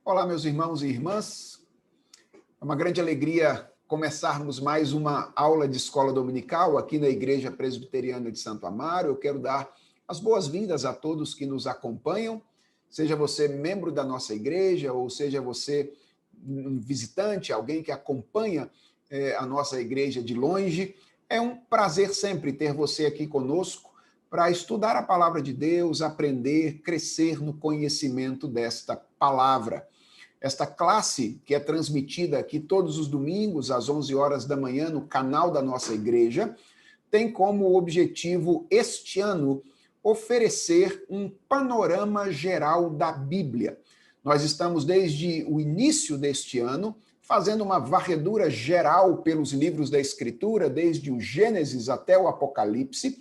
Olá, meus irmãos e irmãs. É uma grande alegria começarmos mais uma aula de escola dominical aqui na Igreja Presbiteriana de Santo Amaro. Eu quero dar as boas-vindas a todos que nos acompanham, seja você membro da nossa igreja ou seja você um visitante, alguém que acompanha a nossa igreja de longe. É um prazer sempre ter você aqui conosco para estudar a palavra de Deus, aprender, crescer no conhecimento desta palavra. Esta classe, que é transmitida aqui todos os domingos, às 11 horas da manhã, no canal da nossa igreja, tem como objetivo, este ano, oferecer um panorama geral da Bíblia. Nós estamos, desde o início deste ano, fazendo uma varredura geral pelos livros da Escritura, desde o Gênesis até o Apocalipse,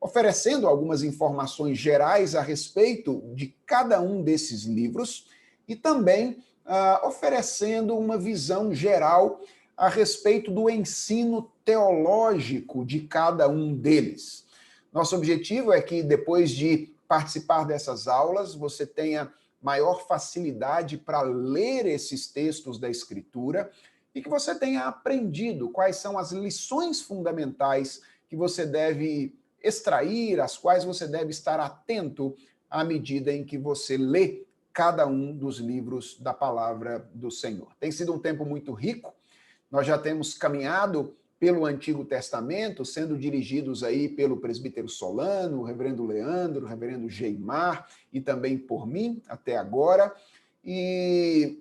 oferecendo algumas informações gerais a respeito de cada um desses livros e também oferecendo uma visão geral a respeito do ensino teológico de cada um deles. Nosso objetivo é que, depois de participar dessas aulas, você tenha maior facilidade para ler esses textos da Escritura e que você tenha aprendido quais são as lições fundamentais que você deve extrair, às quais você deve estar atento à medida em que você lê cada um dos livros da palavra do Senhor. Tem sido um tempo muito rico, nós já temos caminhado pelo Antigo Testamento, sendo dirigidos aí pelo presbítero Solano, o reverendo Leandro, o reverendo Geimar, e também por mim, até agora, e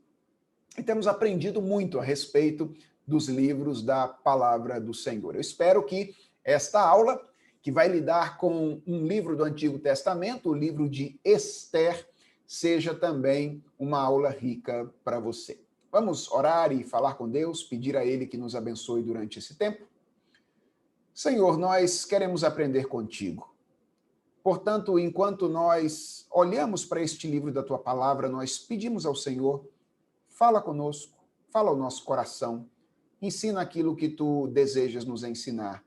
temos aprendido muito a respeito dos livros da palavra do Senhor. Eu espero que esta aula, que vai lidar com um livro do Antigo Testamento, o livro de Ester, seja também uma aula rica para você. Vamos orar e falar com Deus, pedir a Ele que nos abençoe durante esse tempo? Senhor, nós queremos aprender contigo. Portanto, enquanto nós olhamos para este livro da Tua Palavra, nós pedimos ao Senhor, fala conosco, fala ao nosso coração, ensina aquilo que Tu desejas nos ensinar,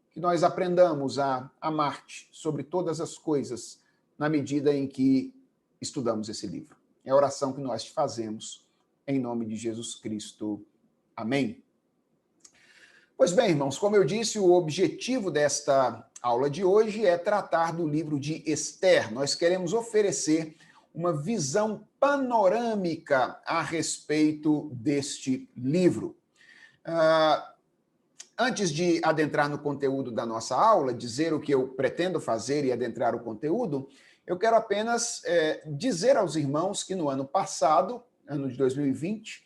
que nós aprendamos a amar-te sobre todas as coisas, na medida em que estudamos esse livro. É a oração que nós te fazemos, em nome de Jesus Cristo. Amém. Pois bem, irmãos, como eu disse, o objetivo desta aula de hoje é tratar do livro de Ester. Nós queremos oferecer uma visão panorâmica a respeito deste livro. Antes de adentrar no conteúdo da nossa aula, dizer o que eu pretendo fazer e adentrar o conteúdo, eu quero apenas dizer aos irmãos que no ano passado, ano de 2020,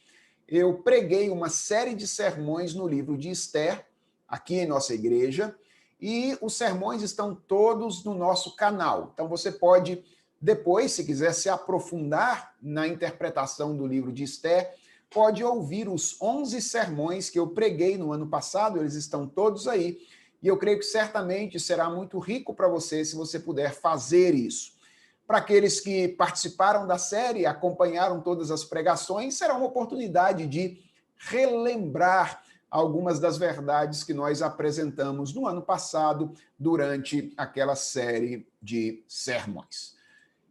eu preguei uma série de sermões no livro de Ester, aqui em nossa igreja, e os sermões estão todos no nosso canal. Então você pode, depois, se quiser se aprofundar na interpretação do livro de Ester, pode ouvir os 11 sermões que eu preguei no ano passado, eles estão todos aí, e eu creio que certamente será muito rico para você se você puder fazer isso. Para aqueles que participaram da série, acompanharam todas as pregações, será uma oportunidade de relembrar algumas das verdades que nós apresentamos no ano passado, durante aquela série de sermões.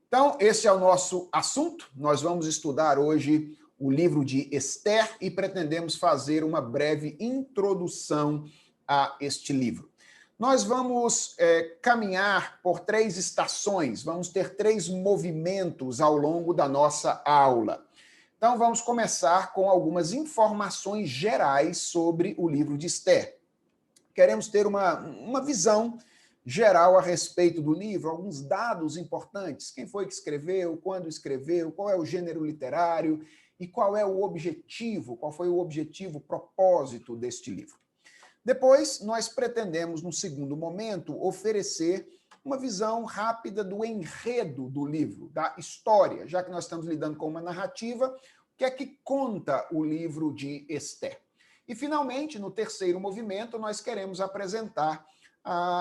Então, esse é o nosso assunto. Nós vamos estudar hoje o livro de Ester e pretendemos fazer uma breve introdução a este livro. Nós vamos caminhar por 3 estações, vamos ter 3 movimentos ao longo da nossa aula. Então, vamos começar com algumas informações gerais sobre o livro de Ester. Queremos ter uma visão geral a respeito do livro, alguns dados importantes. Quem foi que escreveu, quando escreveu, qual é o gênero literário e qual é o objetivo, qual foi o objetivo, o propósito deste livro. Depois, nós pretendemos, no segundo momento, oferecer uma visão rápida do enredo do livro, da história, já que nós estamos lidando com uma narrativa, o que é que conta o livro de Ester? E, finalmente, no terceiro movimento, nós queremos apresentar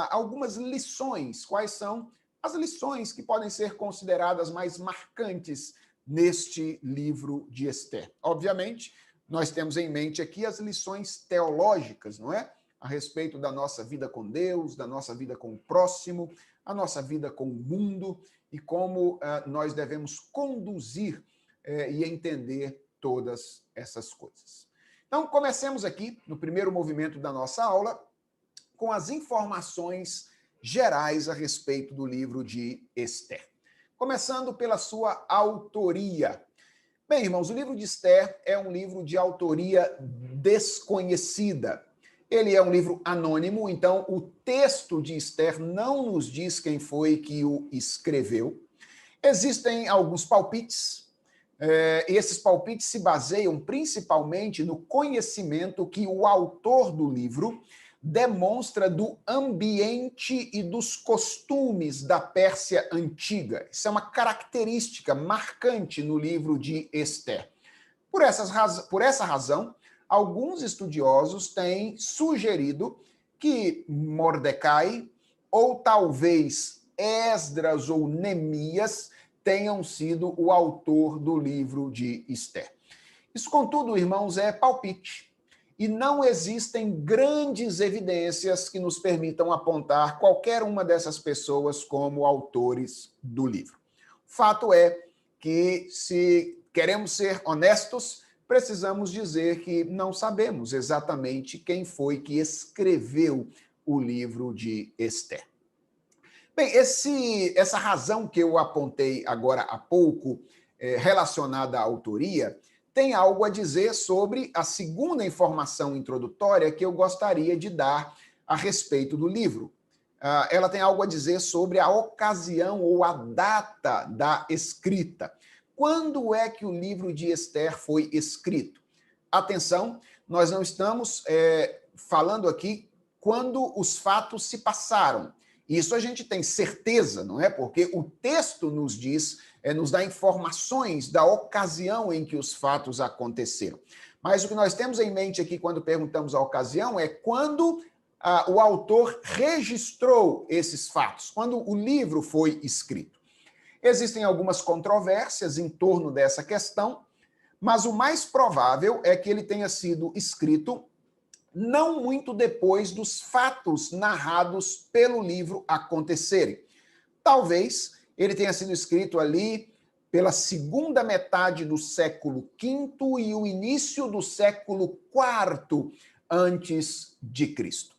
algumas lições. Quais são as lições que podem ser consideradas mais marcantes neste livro de Ester? Obviamente, nós temos em mente aqui as lições teológicas, não é? A respeito da nossa vida com Deus, da nossa vida com o próximo, a nossa vida com o mundo e como nós devemos conduzir e entender todas essas coisas. Então, comecemos aqui, no primeiro movimento da nossa aula, com as informações gerais a respeito do livro de Esther. Começando pela sua autoria. Bem, irmãos, o livro de Esther é um livro de autoria desconhecida. Ele é um livro anônimo, então o texto de Esther não nos diz quem foi que o escreveu. Existem alguns palpites. Esses palpites se baseiam principalmente no conhecimento que o autor do livro demonstra do ambiente e dos costumes da Pérsia antiga. Isso é uma característica marcante no livro de Esther. Por essa razão, alguns estudiosos têm sugerido que Mordecai, ou talvez Esdras ou Neemias, tenham sido o autor do livro de Esther. Isso, contudo, irmãos, é palpite. E não existem grandes evidências que nos permitam apontar qualquer uma dessas pessoas como autores do livro. Fato é que, se queremos ser honestos, precisamos dizer que não sabemos exatamente quem foi que escreveu o livro de Esther. Bem, essa razão que eu apontei agora há pouco, relacionada à autoria, tem algo a dizer sobre a segunda informação introdutória que eu gostaria de dar a respeito do livro. Ela tem algo a dizer sobre a ocasião ou a data da escrita. Quando é que o livro de Esther foi escrito? Atenção, nós não estamos falando aqui quando os fatos se passaram. Isso a gente tem certeza, não é? Porque o texto nos diz, nos dá informações da ocasião em que os fatos aconteceram. Mas o que nós temos em mente aqui quando perguntamos a ocasião é quando o autor registrou esses fatos, quando o livro foi escrito. Existem algumas controvérsias em torno dessa questão, mas o mais provável é que ele tenha sido escrito não muito depois dos fatos narrados pelo livro acontecerem. Talvez ele tenha sido escrito ali pela segunda metade do século V e o início do século IV antes de Cristo.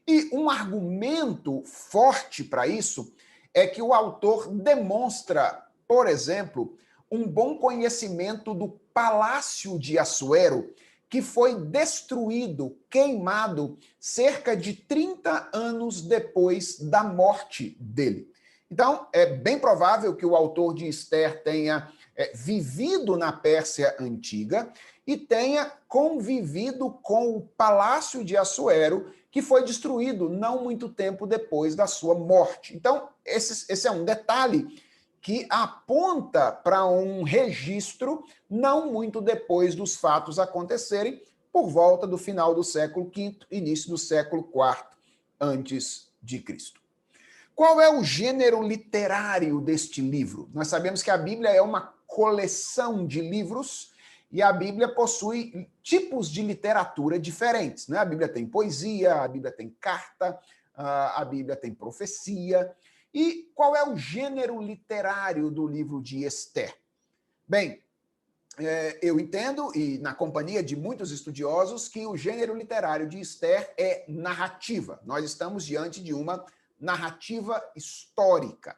E um argumento forte para isso é que o autor demonstra, por exemplo, um bom conhecimento do palácio de Assuero, que foi destruído, queimado, cerca de 30 anos depois da morte dele. Então, é bem provável que o autor de Esther tenha vivido na Pérsia Antiga e tenha convivido com o palácio de Assuero, que foi destruído não muito tempo depois da sua morte. Então, esse é um detalhe que aponta para um registro não muito depois dos fatos acontecerem, por volta do final do século V, início do século IV antes de Cristo. Qual é o gênero literário deste livro? Nós sabemos que a Bíblia é uma coleção de livros e a Bíblia possui tipos de literatura diferentes, né? A Bíblia tem poesia, a Bíblia tem carta, a Bíblia tem profecia. E qual é o gênero literário do livro de Esther? Bem, eu entendo, e na companhia de muitos estudiosos, que o gênero literário de Esther é narrativa. Nós estamos diante de uma narrativa histórica.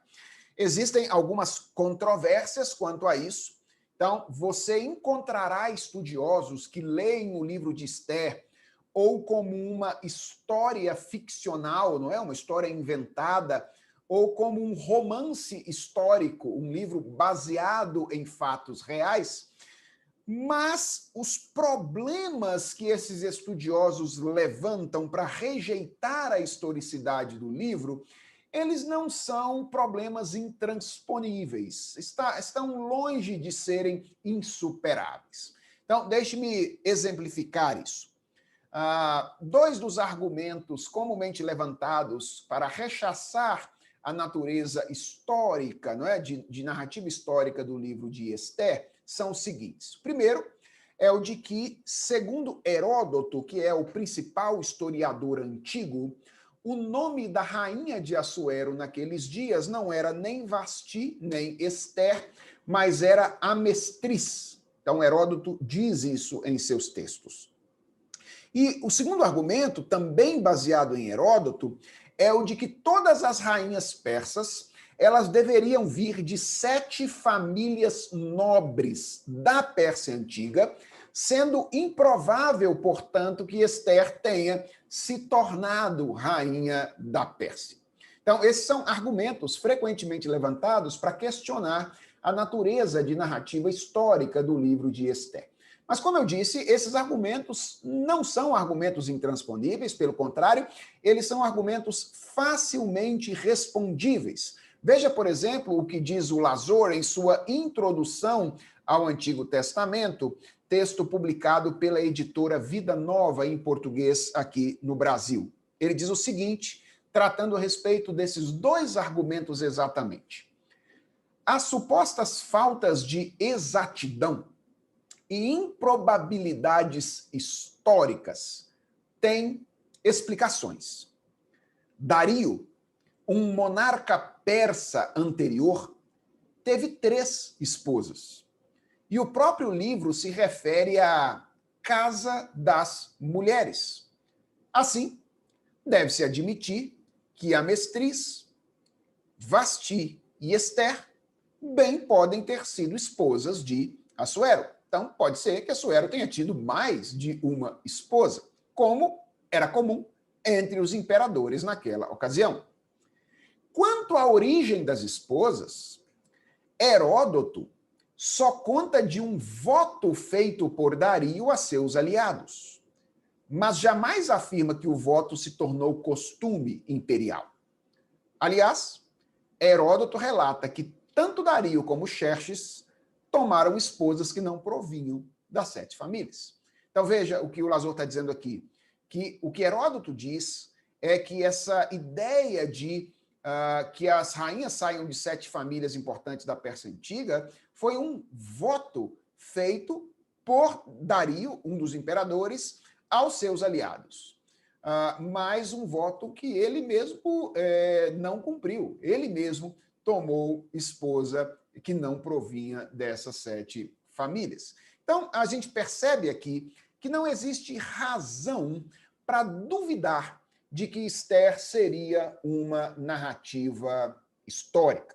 Existem algumas controvérsias quanto a isso. Então, você encontrará estudiosos que leem o livro de Esther ou como uma história ficcional, não é? Uma história inventada, ou como um romance histórico, um livro baseado em fatos reais, mas os problemas que esses estudiosos levantam para rejeitar a historicidade do livro, eles não são problemas intransponíveis, estão longe de serem insuperáveis. Então, deixe-me exemplificar isso. Dois dos argumentos comumente levantados para rechaçar a natureza histórica, não é, de narrativa histórica do livro de Esther, são os seguintes. O primeiro é o de que, segundo Heródoto, que é o principal historiador antigo, o nome da rainha de Assuero naqueles dias não era nem Vasti, nem Esther, mas era a mestriz. Então, Heródoto diz isso em seus textos. E o segundo argumento, também baseado em Heródoto, é o de que todas as rainhas persas elas deveriam vir de 7 famílias nobres da Pérsia Antiga, sendo improvável, portanto, que Ester tenha se tornado rainha da Pérsia. Então, esses são argumentos frequentemente levantados para questionar a natureza de narrativa histórica do livro de Ester. Mas, como eu disse, esses argumentos não são argumentos intransponíveis, pelo contrário, eles são argumentos facilmente respondíveis. Veja, por exemplo, o que diz o Lazor em sua introdução ao Antigo Testamento, texto publicado pela editora Vida Nova em português aqui no Brasil. Ele diz o seguinte, tratando a respeito desses 2 argumentos exatamente. As supostas faltas de exatidão e improbabilidades históricas têm explicações. Dario, um monarca persa anterior, teve 3 esposas. E o próprio livro se refere à Casa das Mulheres. Assim, deve-se admitir que a mestriz, Vasti e Ester bem podem ter sido esposas de Assuero. Então, pode ser que Assuero tenha tido mais de uma esposa, como era comum entre os imperadores naquela ocasião. Quanto à origem das esposas, Heródoto só conta de um voto feito por Dario a seus aliados, mas jamais afirma que o voto se tornou costume imperial. Aliás, Heródoto relata que tanto Dario como Xerxes tomaram esposas que não provinham das 7 famílias. Então veja o que o Lazor está dizendo aqui, que o que Heródoto diz é que essa ideia de que as rainhas saiam de 7 famílias importantes da Pérsia Antiga foi um voto feito por Dario, um dos imperadores, aos seus aliados. Mas um voto que ele mesmo não cumpriu. Ele mesmo tomou esposa que não provinha dessas 7 famílias. Então, a gente percebe aqui que não existe razão para duvidar de que Ester seria uma narrativa histórica.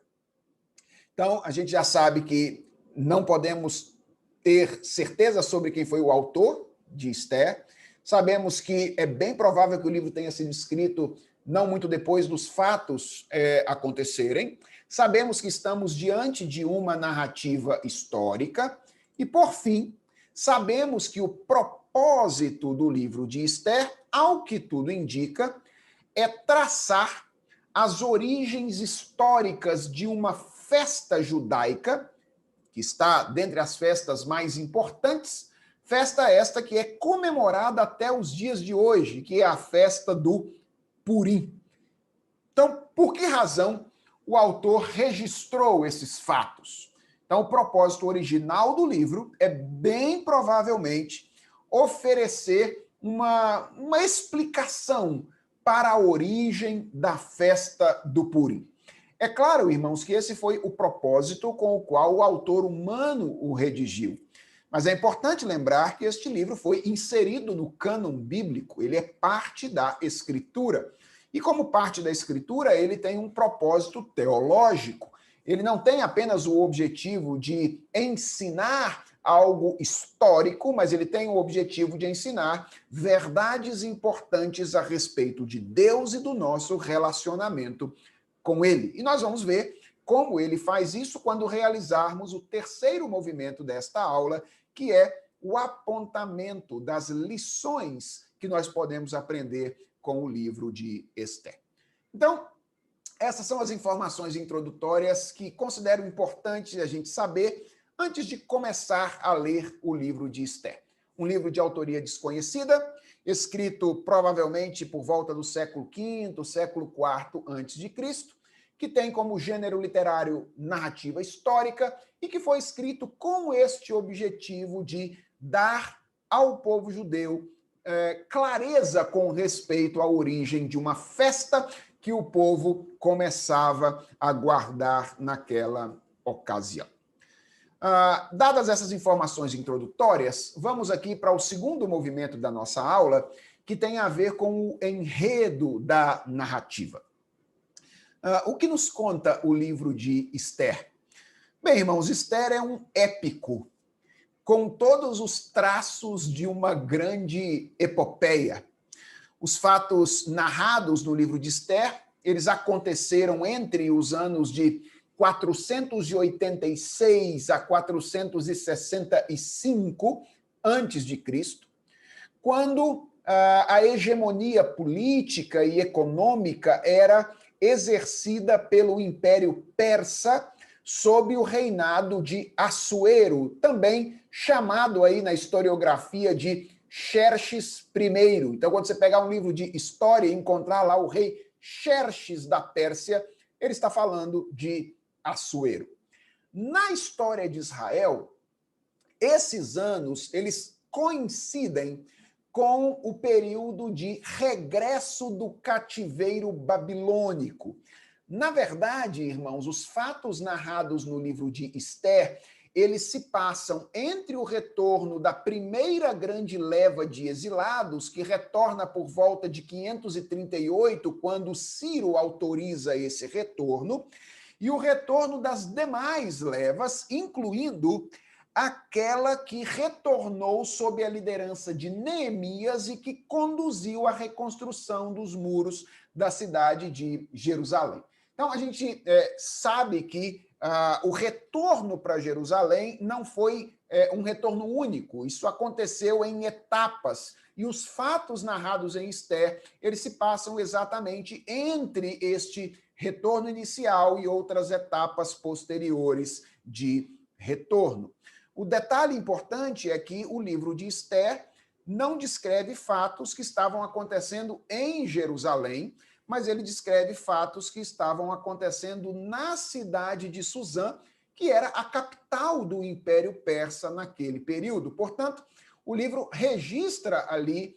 Então, a gente já sabe que não podemos ter certeza sobre quem foi o autor de Ester. Sabemos que é bem provável que o livro tenha sido escrito não muito depois dos fatos acontecerem. Sabemos que estamos diante de uma narrativa histórica. E, por fim, sabemos que o propósito do livro de Ester, ao que tudo indica, é traçar as origens históricas de uma festa judaica, que está dentre as festas mais importantes, festa esta que é comemorada até os dias de hoje, que é a festa do Purim. Então, por que razão o autor registrou esses fatos? Então, o propósito original do livro é bem provavelmente oferecer uma explicação para a origem da festa do Purim. É claro, irmãos, que esse foi o propósito com o qual o autor humano o redigiu. Mas é importante lembrar que este livro foi inserido no cânon bíblico, ele é parte da Escritura. E como parte da Escritura, ele tem um propósito teológico. Ele não tem apenas o objetivo de ensinar algo histórico, mas ele tem o objetivo de ensinar verdades importantes a respeito de Deus e do nosso relacionamento com ele. E nós vamos ver como ele faz isso quando realizarmos o terceiro movimento desta aula, que é o apontamento das lições que nós podemos aprender com o livro de Ester. Então, essas são as informações introdutórias que considero importante a gente saber antes de começar a ler o livro de Ester. Um livro de autoria desconhecida, escrito provavelmente por volta do século V, século IV a.C., que tem como gênero literário narrativa histórica e que foi escrito com este objetivo de dar ao povo judeu clareza com respeito à origem de uma festa que o povo começava a guardar naquela ocasião. Dadas essas informações introdutórias, vamos aqui para o segundo movimento da nossa aula, que tem a ver com o enredo da narrativa. O que nos conta o livro de Esther? Bem, irmãos, Esther é um épico, com todos os traços de uma grande epopeia. Os fatos narrados no livro de Esther, eles aconteceram entre os anos de 486 a 465 antes de Cristo, quando a hegemonia política e econômica era exercida pelo Império Persa sob o reinado de Assuero, também chamado aí na historiografia de Xerxes I. Então, quando você pegar um livro de história e encontrar lá o rei Xerxes da Pérsia, ele está falando de Assuero. Na história de Israel, esses anos, eles coincidem com o período de regresso do cativeiro babilônico. Na verdade, irmãos, os fatos narrados no livro de Esther, eles se passam entre o retorno da primeira grande leva de exilados, que retorna por volta de 538, quando Ciro autoriza esse retorno, e o retorno das demais levas, incluindo aquela que retornou sob a liderança de Neemias e que conduziu à reconstrução dos muros da cidade de Jerusalém. Então, a gente sabe que o retorno para Jerusalém não foi um retorno único, isso aconteceu em etapas, e os fatos narrados em Esther, eles se passam exatamente entre este retorno inicial e outras etapas posteriores de retorno. O detalhe importante é que o livro de Esther não descreve fatos que estavam acontecendo em Jerusalém, mas ele descreve fatos que estavam acontecendo na cidade de Suzã, que era a capital do Império Persa naquele período. Portanto, o livro registra ali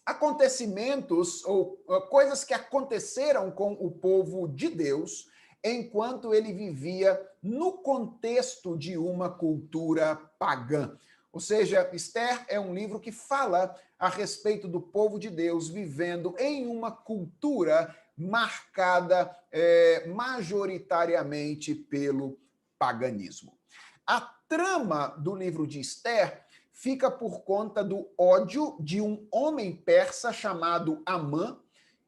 acontecimentos ou coisas que aconteceram com o povo de Deus enquanto ele vivia no contexto de uma cultura pagã. Ou seja, Esther é um livro que fala a respeito do povo de Deus vivendo em uma cultura marcada majoritariamente pelo paganismo. A trama do livro de Esther fica por conta do ódio de um homem persa chamado Amã,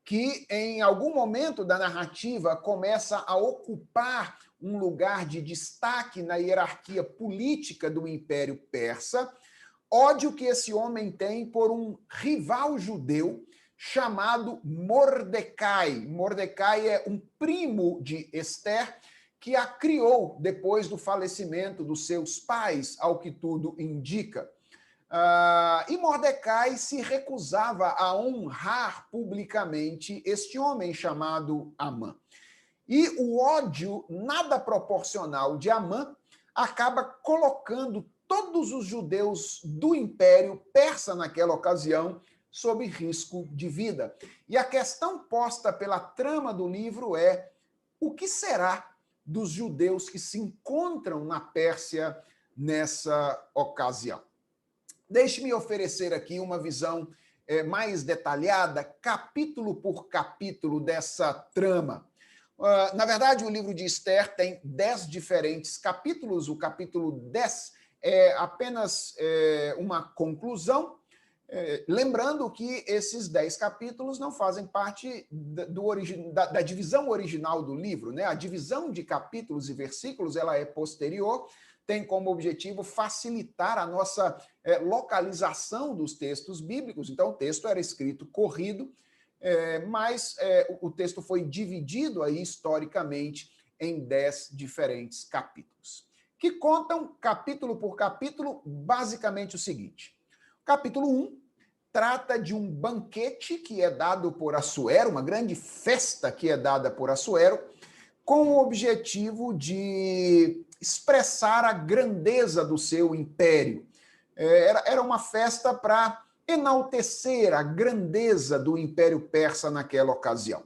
que em algum momento da narrativa começa a ocupar um lugar de destaque na hierarquia política do Império Persa, ódio que esse homem tem por um rival judeu chamado Mordecai. Mordecai é um primo de Esther, que a criou depois do falecimento dos seus pais, ao que tudo indica. E Mordecai se recusava a honrar publicamente este homem chamado Amã. E o ódio nada proporcional de Amã acaba colocando todos os judeus do Império Persa naquela ocasião sob risco de vida. E a questão posta pela trama do livro é: o que será dos judeus que se encontram na Pérsia nessa ocasião? Deixe-me oferecer aqui uma visão mais detalhada, capítulo por capítulo dessa trama. Na verdade, o livro de Esther tem 10 diferentes capítulos. O capítulo 10 é apenas uma conclusão, lembrando que esses 10 capítulos não fazem parte da divisão original do livro, né? A divisão de capítulos e versículos ela é posterior, tem como objetivo facilitar a nossa localização dos textos bíblicos. Então, o texto era escrito corrido, mas o texto foi dividido aí historicamente em 10 diferentes capítulos, que contam, capítulo por capítulo, basicamente o seguinte. Capítulo 1 trata de um banquete que é dado por Assuero, uma grande festa que é dada por Assuero, com o objetivo de expressar a grandeza do seu império. Era uma festa para enaltecer a grandeza do Império Persa naquela ocasião.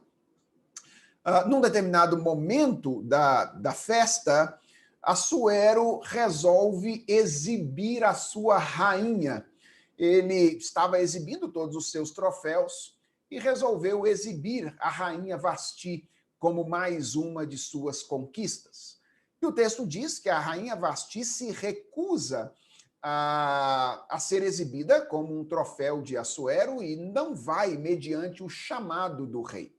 Num determinado momento da festa, Assuero resolve exibir a sua rainha. Ele estava exibindo todos os seus troféus e resolveu exibir a rainha Vasti como mais uma de suas conquistas. E o texto diz que a rainha Vasti se recusa a ser exibida como um troféu de Assuero e não vai mediante o chamado do rei.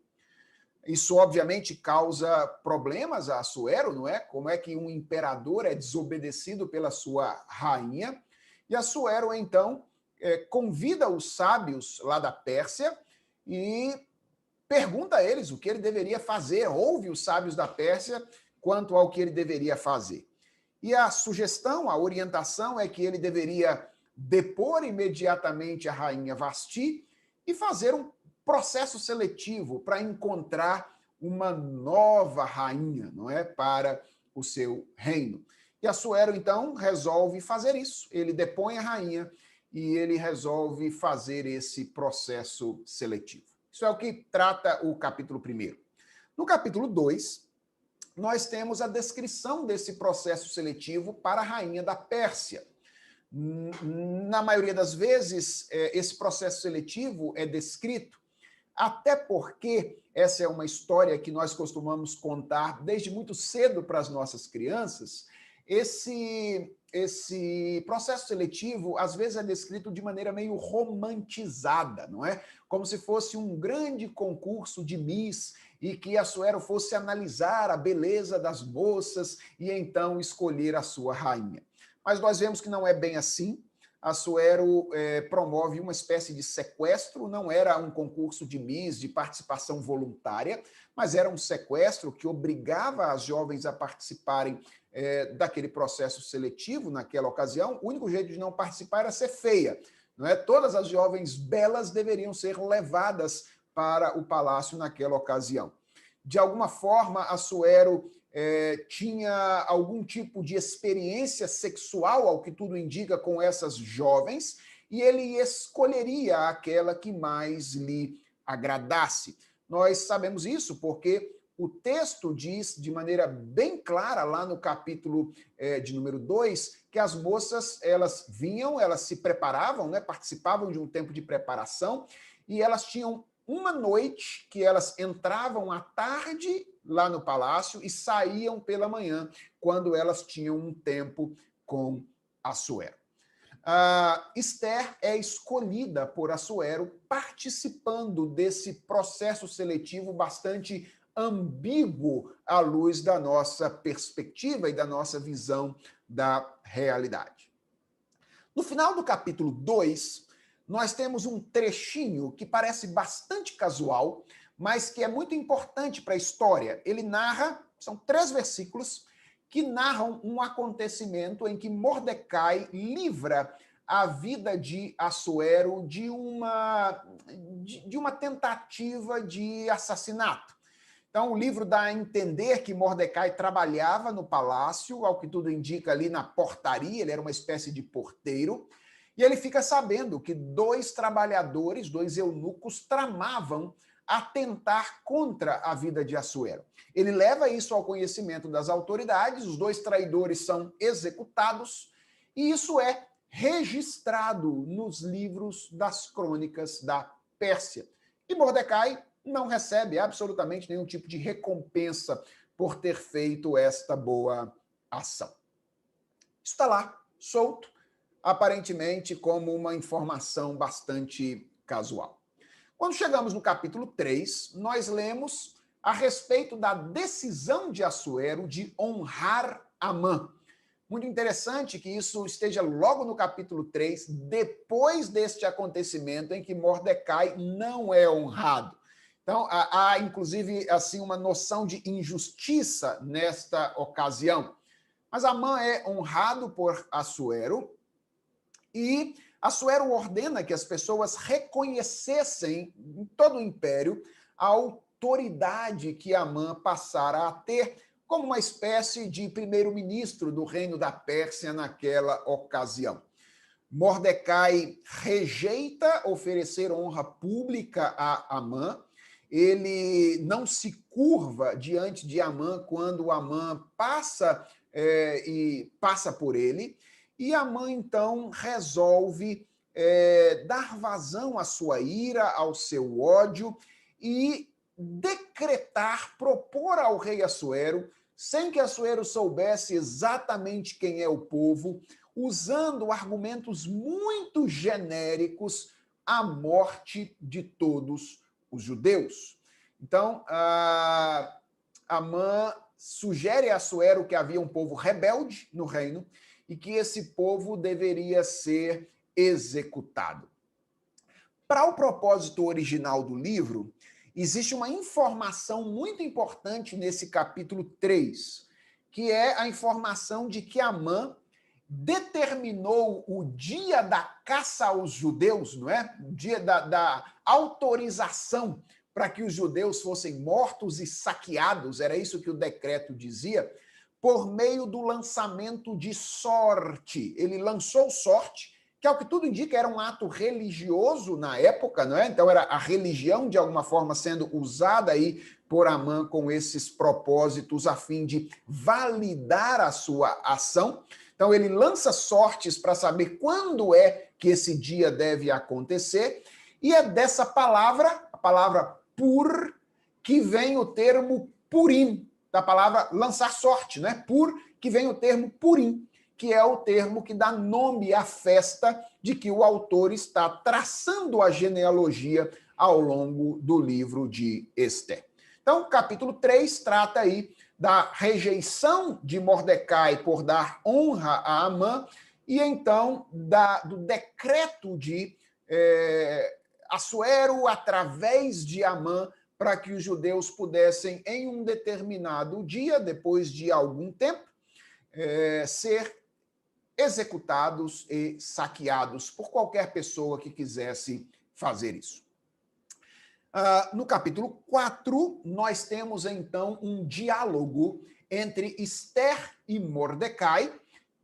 Isso, obviamente, causa problemas a Assuero, não é? Como é que um imperador é desobedecido pela sua rainha? E Assuero, então, convida os sábios lá da Pérsia e pergunta a eles o que ele deveria fazer, ouve os sábios da Pérsia quanto ao que ele deveria fazer. E a sugestão, a orientação é que ele deveria depor imediatamente a rainha Vasti e fazer um processo seletivo para encontrar uma nova rainha, não é, para o seu reino. E Assuero, então, resolve fazer isso. Ele depõe a rainha e ele resolve fazer esse processo seletivo. Isso é o que trata o capítulo 1. No capítulo 2, nós temos a descrição desse processo seletivo para a rainha da Pérsia. Na maioria das vezes, esse processo seletivo é descrito, até porque essa é uma história que nós costumamos contar desde muito cedo para as nossas crianças. Esse processo seletivo, às vezes, é descrito de maneira meio romantizada, não é? Como se fosse um grande concurso de Miss e que Assuero fosse analisar a beleza das moças e então escolher a sua rainha. Mas nós vemos que não é bem assim. Assuero promove uma espécie de sequestro, não era um concurso de Miss, de participação voluntária, mas era um sequestro que obrigava as jovens a participarem daquele processo seletivo naquela ocasião. O único jeito de não participar era ser feia, não é? Todas as jovens belas deveriam ser levadas para o palácio naquela ocasião. De alguma forma, Assuero tinha algum tipo de experiência sexual, ao que tudo indica, com essas jovens, e ele escolheria aquela que mais lhe agradasse. Nós sabemos isso porque o texto diz de maneira bem clara, lá no capítulo de número 2, que as moças, elas vinham, elas se preparavam, né, participavam de um tempo de preparação, e elas tinham uma noite que elas entravam à tarde lá no palácio e saíam pela manhã, quando elas tinham um tempo com Assuero. Esther é escolhida por Assuero participando desse processo seletivo bastante ambíguo à luz da nossa perspectiva e da nossa visão da realidade. No final do capítulo 2, nós temos um trechinho que parece bastante casual, mas que é muito importante para a história. Ele narra, são 3 versículos, que narram um acontecimento em que Mordecai livra a vida de Assuero de uma tentativa de assassinato. Então, o livro dá a entender que Mordecai trabalhava no palácio, ao que tudo indica ali na portaria, ele era uma espécie de porteiro, e ele fica sabendo que 2 trabalhadores, 2 eunucos, tramavam atentar contra a vida de Assuero. Ele leva isso ao conhecimento das autoridades, os 2 traidores são executados, e isso é registrado nos livros das crônicas da Pérsia. E Mordecai não recebe absolutamente nenhum tipo de recompensa por ter feito esta boa ação. Está lá, solto, aparentemente como uma informação bastante casual. Quando chegamos no capítulo 3, nós lemos a respeito da decisão de Assuero de honrar Amã. Muito interessante que isso esteja logo no capítulo 3, depois deste acontecimento em que Mordecai não é honrado. Então, há inclusive assim uma noção de injustiça nesta ocasião. Mas Amã é honrado por Assuero e Assuero ordena que as pessoas reconhecessem em todo o império a autoridade que Amã passara a ter como uma espécie de primeiro-ministro do reino da Pérsia naquela ocasião. Mordecai rejeita oferecer honra pública a Amã, ele não se curva diante de Amã quando Amã passa e passa por ele, e Amã, então, resolve dar vazão à sua ira, ao seu ódio, e decretar, propor ao rei Assuero, sem que Assuero soubesse exatamente quem é o povo, usando argumentos muito genéricos, a morte de todos os judeus. Então, Amã sugere a Assuero que havia um povo rebelde no reino e que esse povo deveria ser executado. Para o propósito original do livro, existe uma informação muito importante nesse capítulo 3, que é a informação de que Amã determinou o dia da caça aos judeus, não é? O dia da autorização para que os judeus fossem mortos e saqueados, era isso que o decreto dizia, por meio do lançamento de sorte. Ele lançou sorte, que ao que tudo indica era um ato religioso na época, não é? Então era a religião de alguma forma sendo usada aí por Amã com esses propósitos a fim de validar a sua ação. Então ele lança sortes para saber quando é que esse dia deve acontecer, e é dessa palavra, a palavra pur, que vem o termo purim, da palavra lançar sorte, né? Pur, que vem o termo purim, que é o termo que dá nome à festa de que o autor está traçando a genealogia ao longo do livro de Ester. Então, capítulo 3 trata aí da rejeição de Mordecai por dar honra a Amã e então do decreto de Assuero através de Amã para que os judeus pudessem, em um determinado dia, depois de algum tempo, ser executados e saqueados por qualquer pessoa que quisesse fazer isso. No capítulo 4, nós temos, então, um diálogo entre Ester e Mordecai.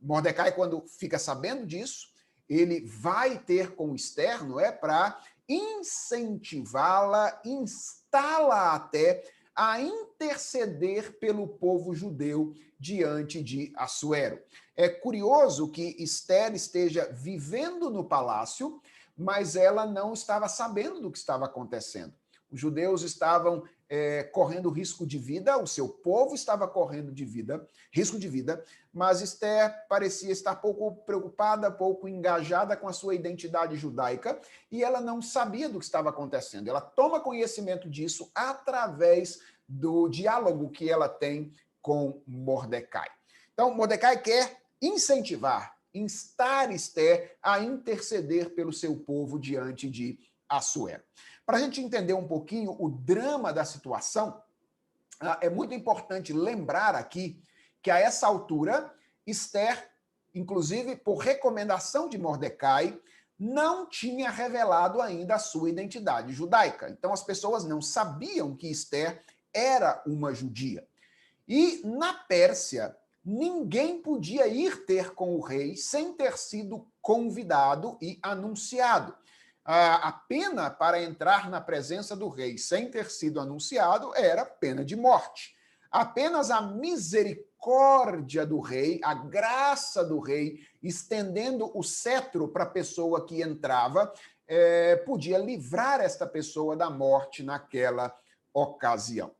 Mordecai, quando fica sabendo disso, ele vai ter com Ester, não é, para incentivá-la, instá-la até a interceder pelo povo judeu diante de Assuero. É curioso que Ester esteja vivendo no palácio, mas ela não estava sabendo do que estava acontecendo. Os judeus estavam correndo risco de vida, o seu povo estava correndo risco de vida, mas Ester parecia estar pouco preocupada, pouco engajada com a sua identidade judaica, e ela não sabia do que estava acontecendo. Ela toma conhecimento disso através do diálogo que ela tem com Mordecai. Então, Mordecai quer incentivar, instar Ester a interceder pelo seu povo diante de Assuero. Para a gente entender um pouquinho o drama da situação, é muito importante lembrar aqui que a essa altura, Ester, inclusive por recomendação de Mordecai, não tinha revelado ainda a sua identidade judaica. Então as pessoas não sabiam que Ester era uma judia. E na Pérsia, ninguém podia ir ter com o rei sem ter sido convidado e anunciado. A pena para entrar na presença do rei sem ter sido anunciado era pena de morte. Apenas a misericórdia do rei, a graça do rei, estendendo o cetro para a pessoa que entrava, podia livrar esta pessoa da morte naquela ocasião.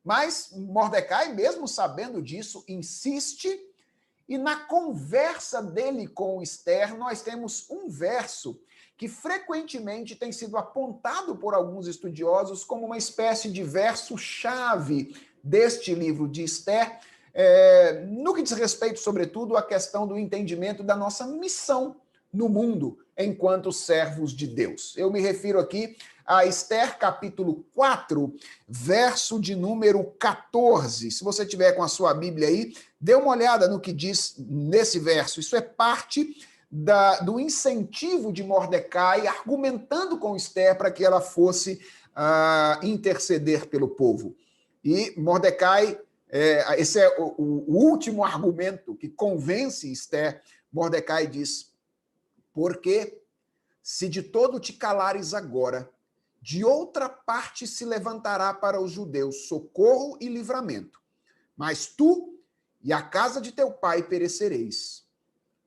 Mas Mordecai, mesmo sabendo disso, insiste, e na conversa dele com Ester, nós temos um verso que frequentemente tem sido apontado por alguns estudiosos como uma espécie de verso-chave deste livro de Ester, no que diz respeito, sobretudo, à questão do entendimento da nossa missão no mundo enquanto servos de Deus. Eu me refiro aqui a Ester, capítulo 4, verso de número 14. Se você tiver com a sua Bíblia aí, dê uma olhada no que diz nesse verso. Isso é parte do incentivo de Mordecai, argumentando com Ester para que ela fosse interceder pelo povo. E Mordecai, esse é o último argumento que convence Ester. Mordecai diz: porque se de todo te calares agora, de outra parte se levantará para os judeus socorro e livramento. Mas tu e a casa de teu pai perecereis.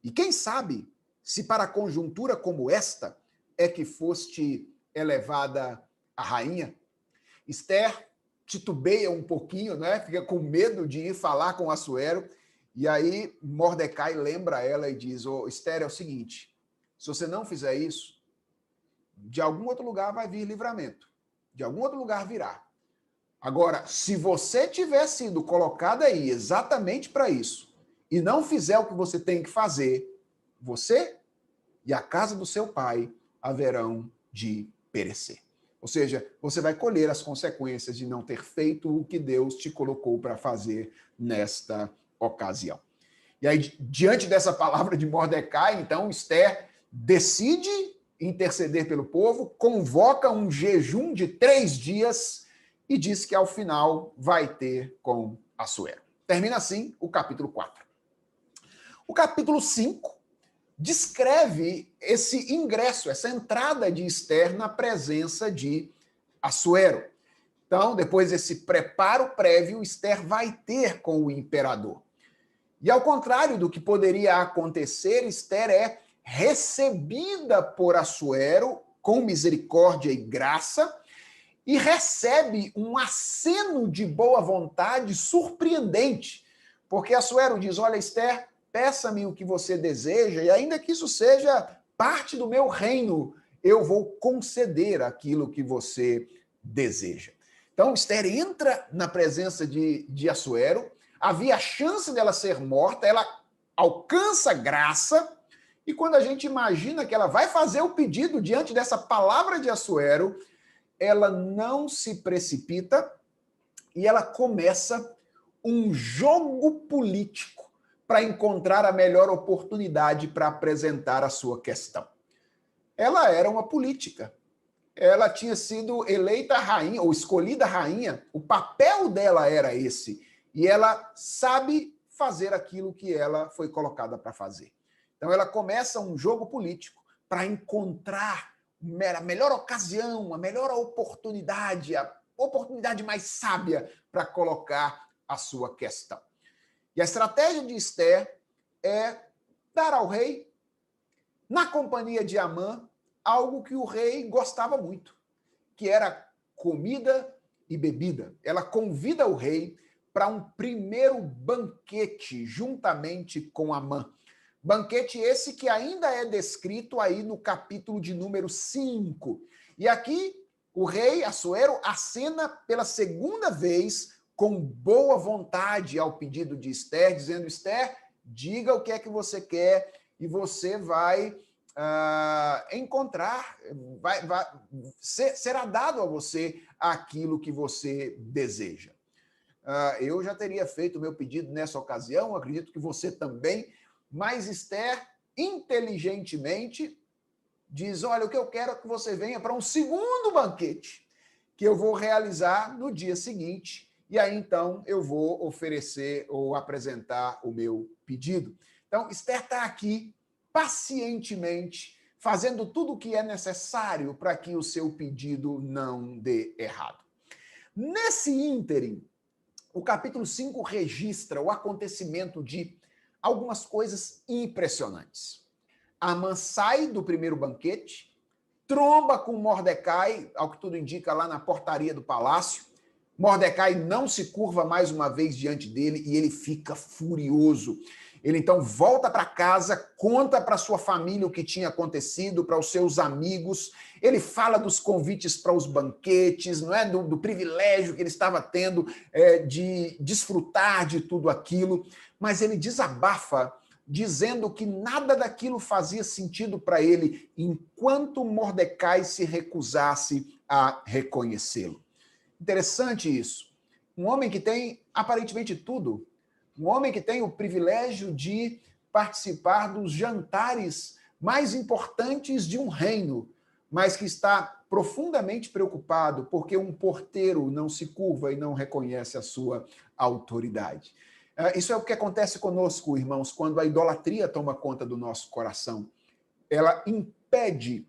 E quem sabe, se para conjuntura como esta é que foste elevada a rainha? Esther titubeia um pouquinho, né? Fica com medo de ir falar com Assuero, e aí Mordecai lembra ela e diz, Esther, é o seguinte, se você não fizer isso, de algum outro lugar vai vir livramento, de algum outro lugar virá. Agora, se você tiver sido colocada aí exatamente para isso, e não fizer o que você tem que fazer, você e a casa do seu pai haverão de perecer. Ou seja, você vai colher as consequências de não ter feito o que Deus te colocou para fazer nesta ocasião. E aí, diante dessa palavra de Mordecai, então, Esther decide interceder pelo povo, convoca um jejum de 3 dias e diz que, ao final, vai ter com Assuero. Termina assim o capítulo 4. O capítulo 5 descreve esse ingresso, essa entrada de Esther na presença de Assuero. Então, depois desse preparo prévio, Esther vai ter com o imperador. E ao contrário do que poderia acontecer, Esther é recebida por Assuero com misericórdia e graça e recebe um aceno de boa vontade surpreendente, porque Assuero diz, olha, Esther, peça-me o que você deseja, e ainda que isso seja parte do meu reino, eu vou conceder aquilo que você deseja. Então, Esther entra na presença de Assuero, havia a chance dela ser morta, ela alcança graça, e quando a gente imagina que ela vai fazer o pedido diante dessa palavra de Assuero, ela não se precipita e ela começa um jogo político para encontrar a melhor oportunidade para apresentar a sua questão. Ela era uma política. Ela tinha sido eleita rainha, ou escolhida rainha, o papel dela era esse. E ela sabe fazer aquilo que ela foi colocada para fazer. Então ela começa um jogo político para encontrar a melhor ocasião, a melhor oportunidade, a oportunidade mais sábia para colocar a sua questão. E a estratégia de Esther é dar ao rei, na companhia de Amã, algo que o rei gostava muito, que era comida e bebida. Ela convida o rei para um primeiro banquete juntamente com Amã. Banquete esse que ainda é descrito aí no capítulo de número 5. E aqui o rei Assuero acena pela segunda vez com boa vontade ao pedido de Esther, dizendo, Esther, diga o que é que você quer e você vai encontrar, será dado a você aquilo que você deseja. Eu já teria feito o meu pedido nessa ocasião, acredito que você também, mas Esther, inteligentemente, diz, olha, o que eu quero é que você venha para um segundo banquete, que eu vou realizar no dia seguinte, e aí então eu vou oferecer ou apresentar o meu pedido. Então, Esther está aqui, pacientemente, fazendo tudo o que é necessário para que o seu pedido não dê errado. Nesse ínterim, o capítulo 5 registra o acontecimento de algumas coisas impressionantes. Amã sai do primeiro banquete, tromba com Mordecai, ao que tudo indica, lá na portaria do palácio. Mordecai não se curva mais uma vez diante dele e ele fica furioso. Ele então volta para casa, conta para sua família o que tinha acontecido, para os seus amigos. Ele fala dos convites para os banquetes, não é, do privilégio que ele estava tendo de desfrutar de tudo aquilo. Mas ele desabafa, dizendo que nada daquilo fazia sentido para ele enquanto Mordecai se recusasse a reconhecê-lo. Interessante isso. Um homem que tem aparentemente tudo, um homem que tem o privilégio de participar dos jantares mais importantes de um reino, mas que está profundamente preocupado porque um porteiro não se curva e não reconhece a sua autoridade. Isso é o que acontece conosco, irmãos, quando a idolatria toma conta do nosso coração. Ela impede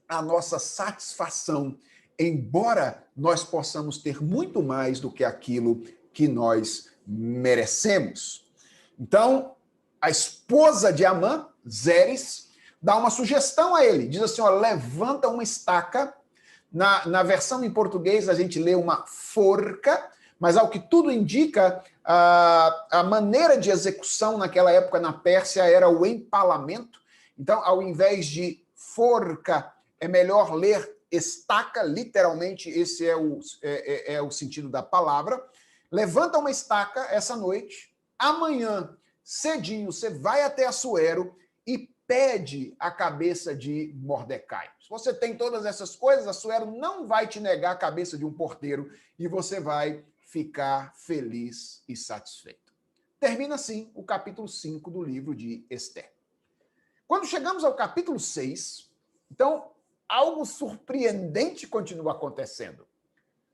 a nossa satisfação, embora nós possamos ter muito mais do que aquilo que nós merecemos. Então, a esposa de Amã, Zeres, dá uma sugestão a ele. Diz assim, ó, levanta uma estaca. Na versão em português, a gente lê uma forca, mas ao que tudo indica, a maneira de execução naquela época na Pérsia era o empalamento. Então, ao invés de forca, é melhor ler estaca, literalmente, esse é o sentido da palavra. Levanta uma estaca essa noite, amanhã, cedinho, você vai até Assuero e pede a cabeça de Mordecai. Se você tem todas essas coisas, Assuero não vai te negar a cabeça de um porteiro e você vai ficar feliz e satisfeito. Termina assim o capítulo 5 do livro de Ester. Quando chegamos ao capítulo 6, então, algo surpreendente continua acontecendo.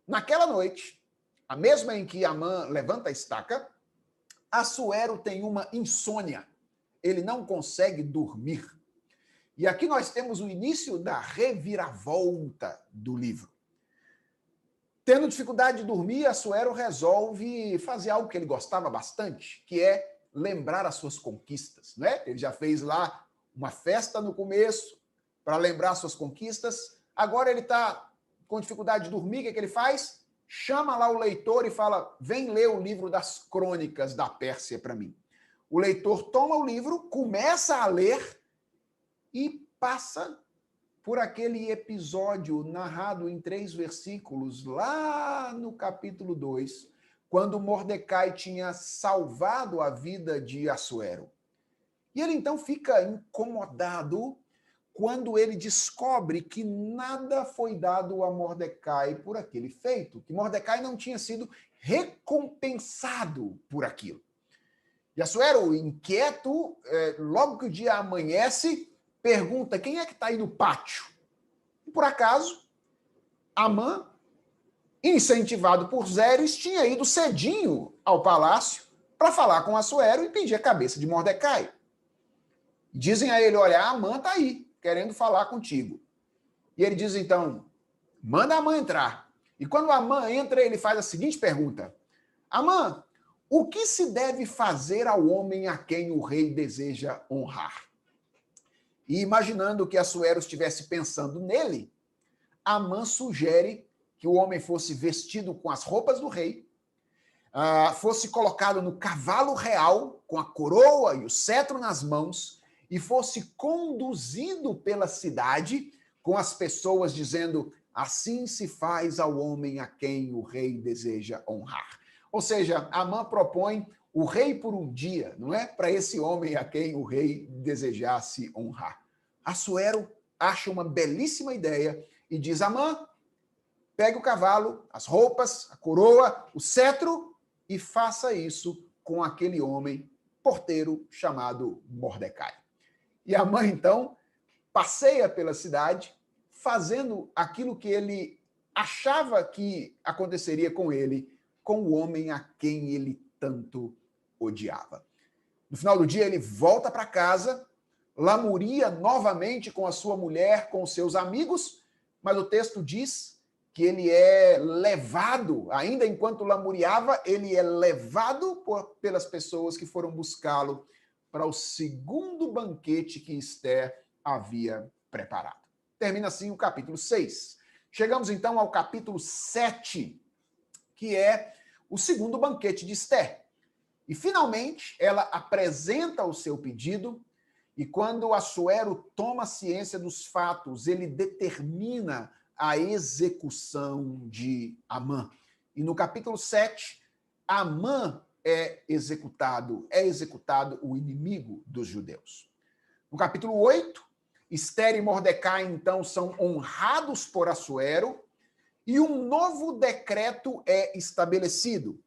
Naquela noite, a mesma em que Amã levanta a estaca, Assuero tem uma insônia. Ele não consegue dormir. E aqui nós temos o início da reviravolta do livro. Tendo dificuldade de dormir, Assuero resolve fazer algo que ele gostava bastante, que é lembrar as suas conquistas, né? Ele já fez lá uma festa no começo para lembrar as suas conquistas. Agora ele está com dificuldade de dormir, o que ele faz? Chama lá o leitor e fala, vem ler o livro das crônicas da Pérsia para mim. O leitor toma o livro, começa a ler e passa por aquele episódio narrado em 3 versículos, lá no capítulo 2, quando Mordecai tinha salvado a vida de Assuero. E ele então fica incomodado quando ele descobre que nada foi dado a Mordecai por aquele feito, que Mordecai não tinha sido recompensado por aquilo. E Assuero, inquieto, logo que o dia amanhece, pergunta quem é que está aí no pátio. E por acaso, Amã, incentivado por Zeres, tinha ido cedinho ao palácio para falar com Assuero e pedir a cabeça de Mordecai. Dizem a ele, olha, Amã está aí, querendo falar contigo. E ele diz então, manda Amã entrar. E quando Amã entra, ele faz a seguinte pergunta, Amã, o que se deve fazer ao homem a quem o rei deseja honrar? E imaginando que Assuero estivesse pensando nele, Amã sugere que o homem fosse vestido com as roupas do rei, fosse colocado no cavalo real, com a coroa e o cetro nas mãos, e fosse conduzido pela cidade, com as pessoas dizendo, assim se faz ao homem a quem o rei deseja honrar. Ou seja, Amã propõe o rei por um dia, não é? Para esse homem a quem o rei desejasse honrar. Assuero acha uma belíssima ideia e diz, Amã, pegue o cavalo, as roupas, a coroa, o cetro e faça isso com aquele homem porteiro chamado Mordecai. E Amã, então, passeia pela cidade fazendo aquilo que ele achava que aconteceria com ele, com o homem a quem ele tanto odiava. No final do dia, ele volta para casa, lamuria novamente com a sua mulher, com os seus amigos, mas o texto diz que ele é levado, ainda enquanto lamuriava, ele é levado pelas pessoas que foram buscá-lo para o segundo banquete que Ester havia preparado. Termina assim o capítulo 6. Chegamos então ao capítulo 7, que é o segundo banquete de Ester. E finalmente ela apresenta o seu pedido e quando Assuero toma ciência dos fatos, ele determina a execução de Amã. E no capítulo 7, Amã é executado o inimigo dos judeus. No capítulo 8, Ester e Mordecai, então, são honrados por Assuero e um novo decreto é estabelecido.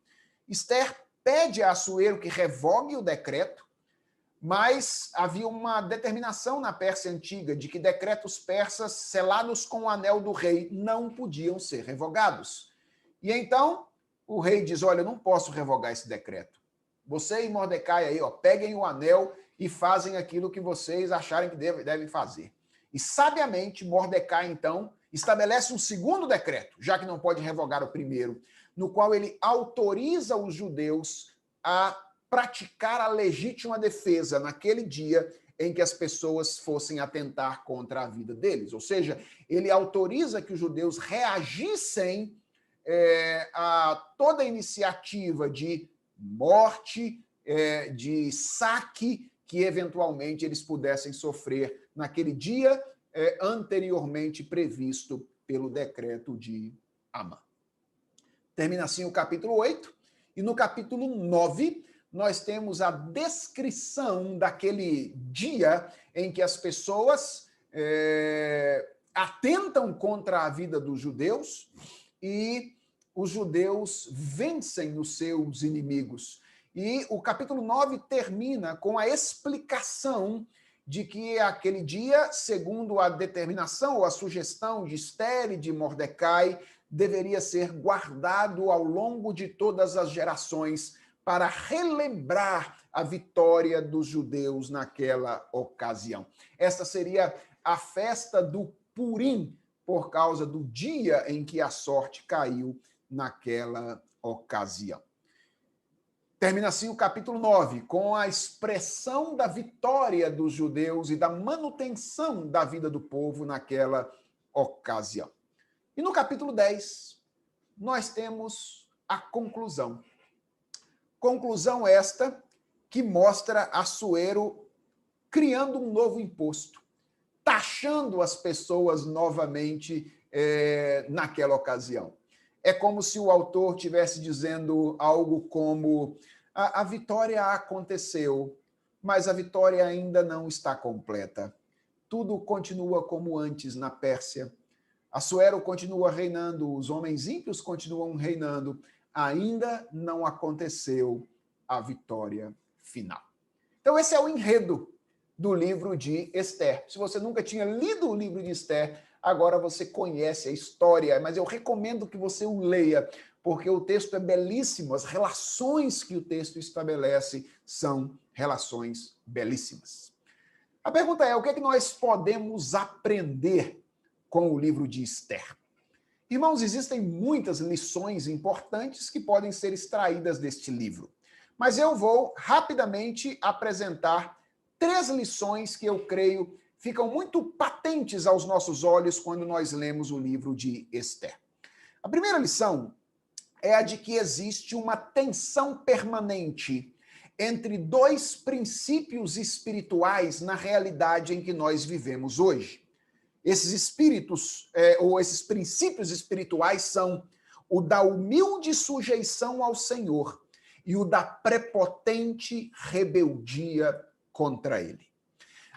Ester pede a Assuero que revogue o decreto, mas havia uma determinação na Pérsia antiga de que decretos persas selados com o anel do rei não podiam ser revogados. E então o rei diz, olha, eu não posso revogar esse decreto. Você e Mordecai aí, peguem o anel e fazem aquilo que vocês acharem que devem fazer. E sabiamente Mordecai, então, estabelece um segundo decreto, já que não pode revogar o primeiro, no qual ele autoriza os judeus a praticar a legítima defesa naquele dia em que as pessoas fossem atentar contra a vida deles. Ou seja, ele autoriza que os judeus reagissem a toda iniciativa de morte, de saque que eventualmente eles pudessem sofrer naquele dia anteriormente previsto pelo decreto de Amã. Termina assim o capítulo 8, e no capítulo 9 nós temos a descrição daquele dia em que as pessoas atentam contra a vida dos judeus e os judeus vencem os seus inimigos. E o capítulo 9 termina com a explicação de que aquele dia, segundo a determinação ou a sugestão de Ester e de Mordecai, deveria ser guardado ao longo de todas as gerações para relembrar a vitória dos judeus naquela ocasião. Esta seria a festa do Purim, por causa do dia em que a sorte caiu naquela ocasião. Termina assim o capítulo 9, com a expressão da vitória dos judeus e da manutenção da vida do povo naquela ocasião. E no capítulo 10, nós temos a conclusão. Conclusão esta que mostra Assuero criando um novo imposto, taxando as pessoas novamente naquela ocasião. É como se o autor estivesse dizendo algo como: a vitória aconteceu, mas a vitória ainda não está completa. Tudo continua como antes na Pérsia. Assuero continua reinando, os homens ímpios continuam reinando. Ainda não aconteceu a vitória final. Então esse é o enredo do livro de Ester. Se você nunca tinha lido o livro de Ester, agora você conhece a história, mas eu recomendo que você o leia, porque o texto é belíssimo, as relações que o texto estabelece são relações belíssimas. A pergunta é: o que é que nós podemos aprender com o livro de Ester? Irmãos, existem muitas lições importantes que podem ser extraídas deste livro, mas eu vou rapidamente apresentar 3 lições que eu creio ficam muito patentes aos nossos olhos quando nós lemos o livro de Ester. A primeira lição é a de que existe uma tensão permanente entre 2 princípios espirituais na realidade em que nós vivemos hoje. Esses espíritos, ou esses princípios espirituais são o da humilde sujeição ao Senhor e o da prepotente rebeldia contra ele.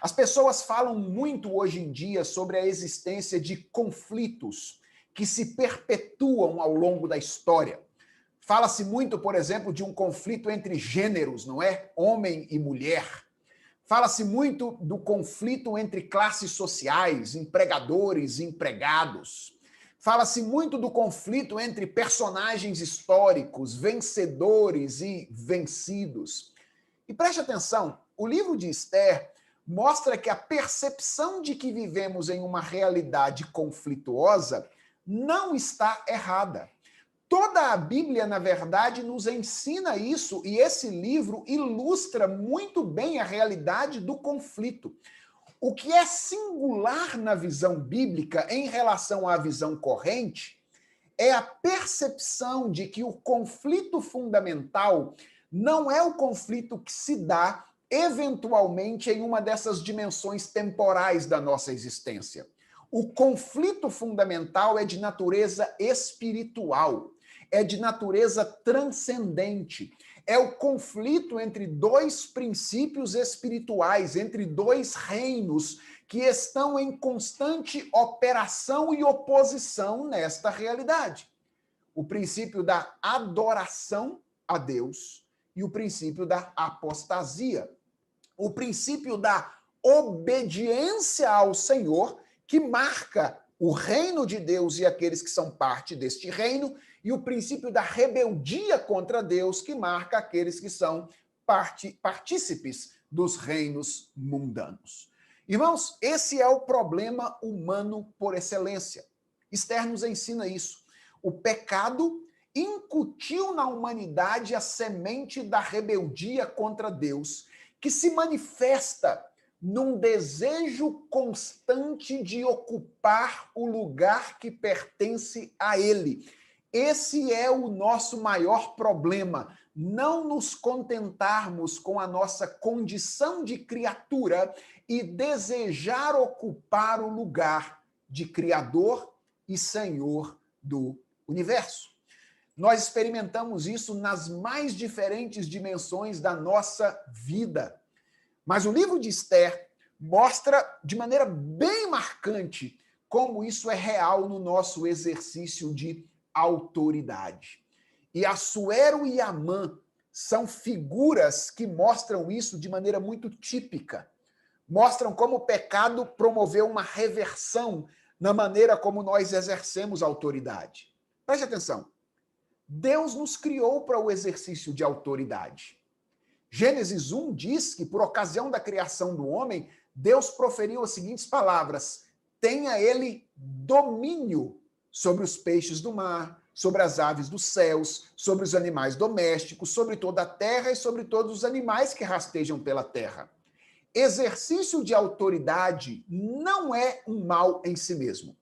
As pessoas falam muito hoje em dia sobre a existência de conflitos que se perpetuam ao longo da história. Fala-se muito, por exemplo, de um conflito entre gêneros, não é? Homem e mulher. Fala-se muito do conflito entre classes sociais, empregadores e empregados. Fala-se muito do conflito entre personagens históricos, vencedores e vencidos. E preste atenção, o livro de Ester mostra que a percepção de que vivemos em uma realidade conflituosa não está errada. Toda a Bíblia, na verdade, nos ensina isso, e esse livro ilustra muito bem a realidade do conflito. O que é singular na visão bíblica em relação à visão corrente é a percepção de que o conflito fundamental não é o conflito que se dá eventualmente em uma dessas dimensões temporais da nossa existência. O conflito fundamental é de natureza espiritual, é de natureza transcendente. É o conflito entre 2 princípios espirituais, entre 2 reinos que estão em constante operação e oposição nesta realidade. O princípio da adoração a Deus e o princípio da apostasia. O princípio da obediência ao Senhor, que marca o reino de Deus e aqueles que são parte deste reino, e o princípio da rebeldia contra Deus, que marca aqueles que são partícipes dos reinos mundanos. Irmãos, esse é o problema humano por excelência. Ester nos ensina isso. O pecado incutiu na humanidade a semente da rebeldia contra Deus, que se manifesta num desejo constante de ocupar o lugar que pertence a Ele. Esse é o nosso maior problema, não nos contentarmos com a nossa condição de criatura e desejar ocupar o lugar de Criador e Senhor do universo. Nós experimentamos isso nas mais diferentes dimensões da nossa vida. Mas o livro de Esther mostra de maneira bem marcante como isso é real no nosso exercício de autoridade. E Assuero e Amã são figuras que mostram isso de maneira muito típica. Mostram como o pecado promoveu uma reversão na maneira como nós exercemos a autoridade. Preste atenção. Deus nos criou para o exercício de autoridade. Gênesis 1 diz que, por ocasião da criação do homem, Deus proferiu as seguintes palavras: tenha ele domínio sobre os peixes do mar, sobre as aves dos céus, sobre os animais domésticos, sobre toda a terra e sobre todos os animais que rastejam pela terra. Exercício de autoridade não é um mal em si mesmo.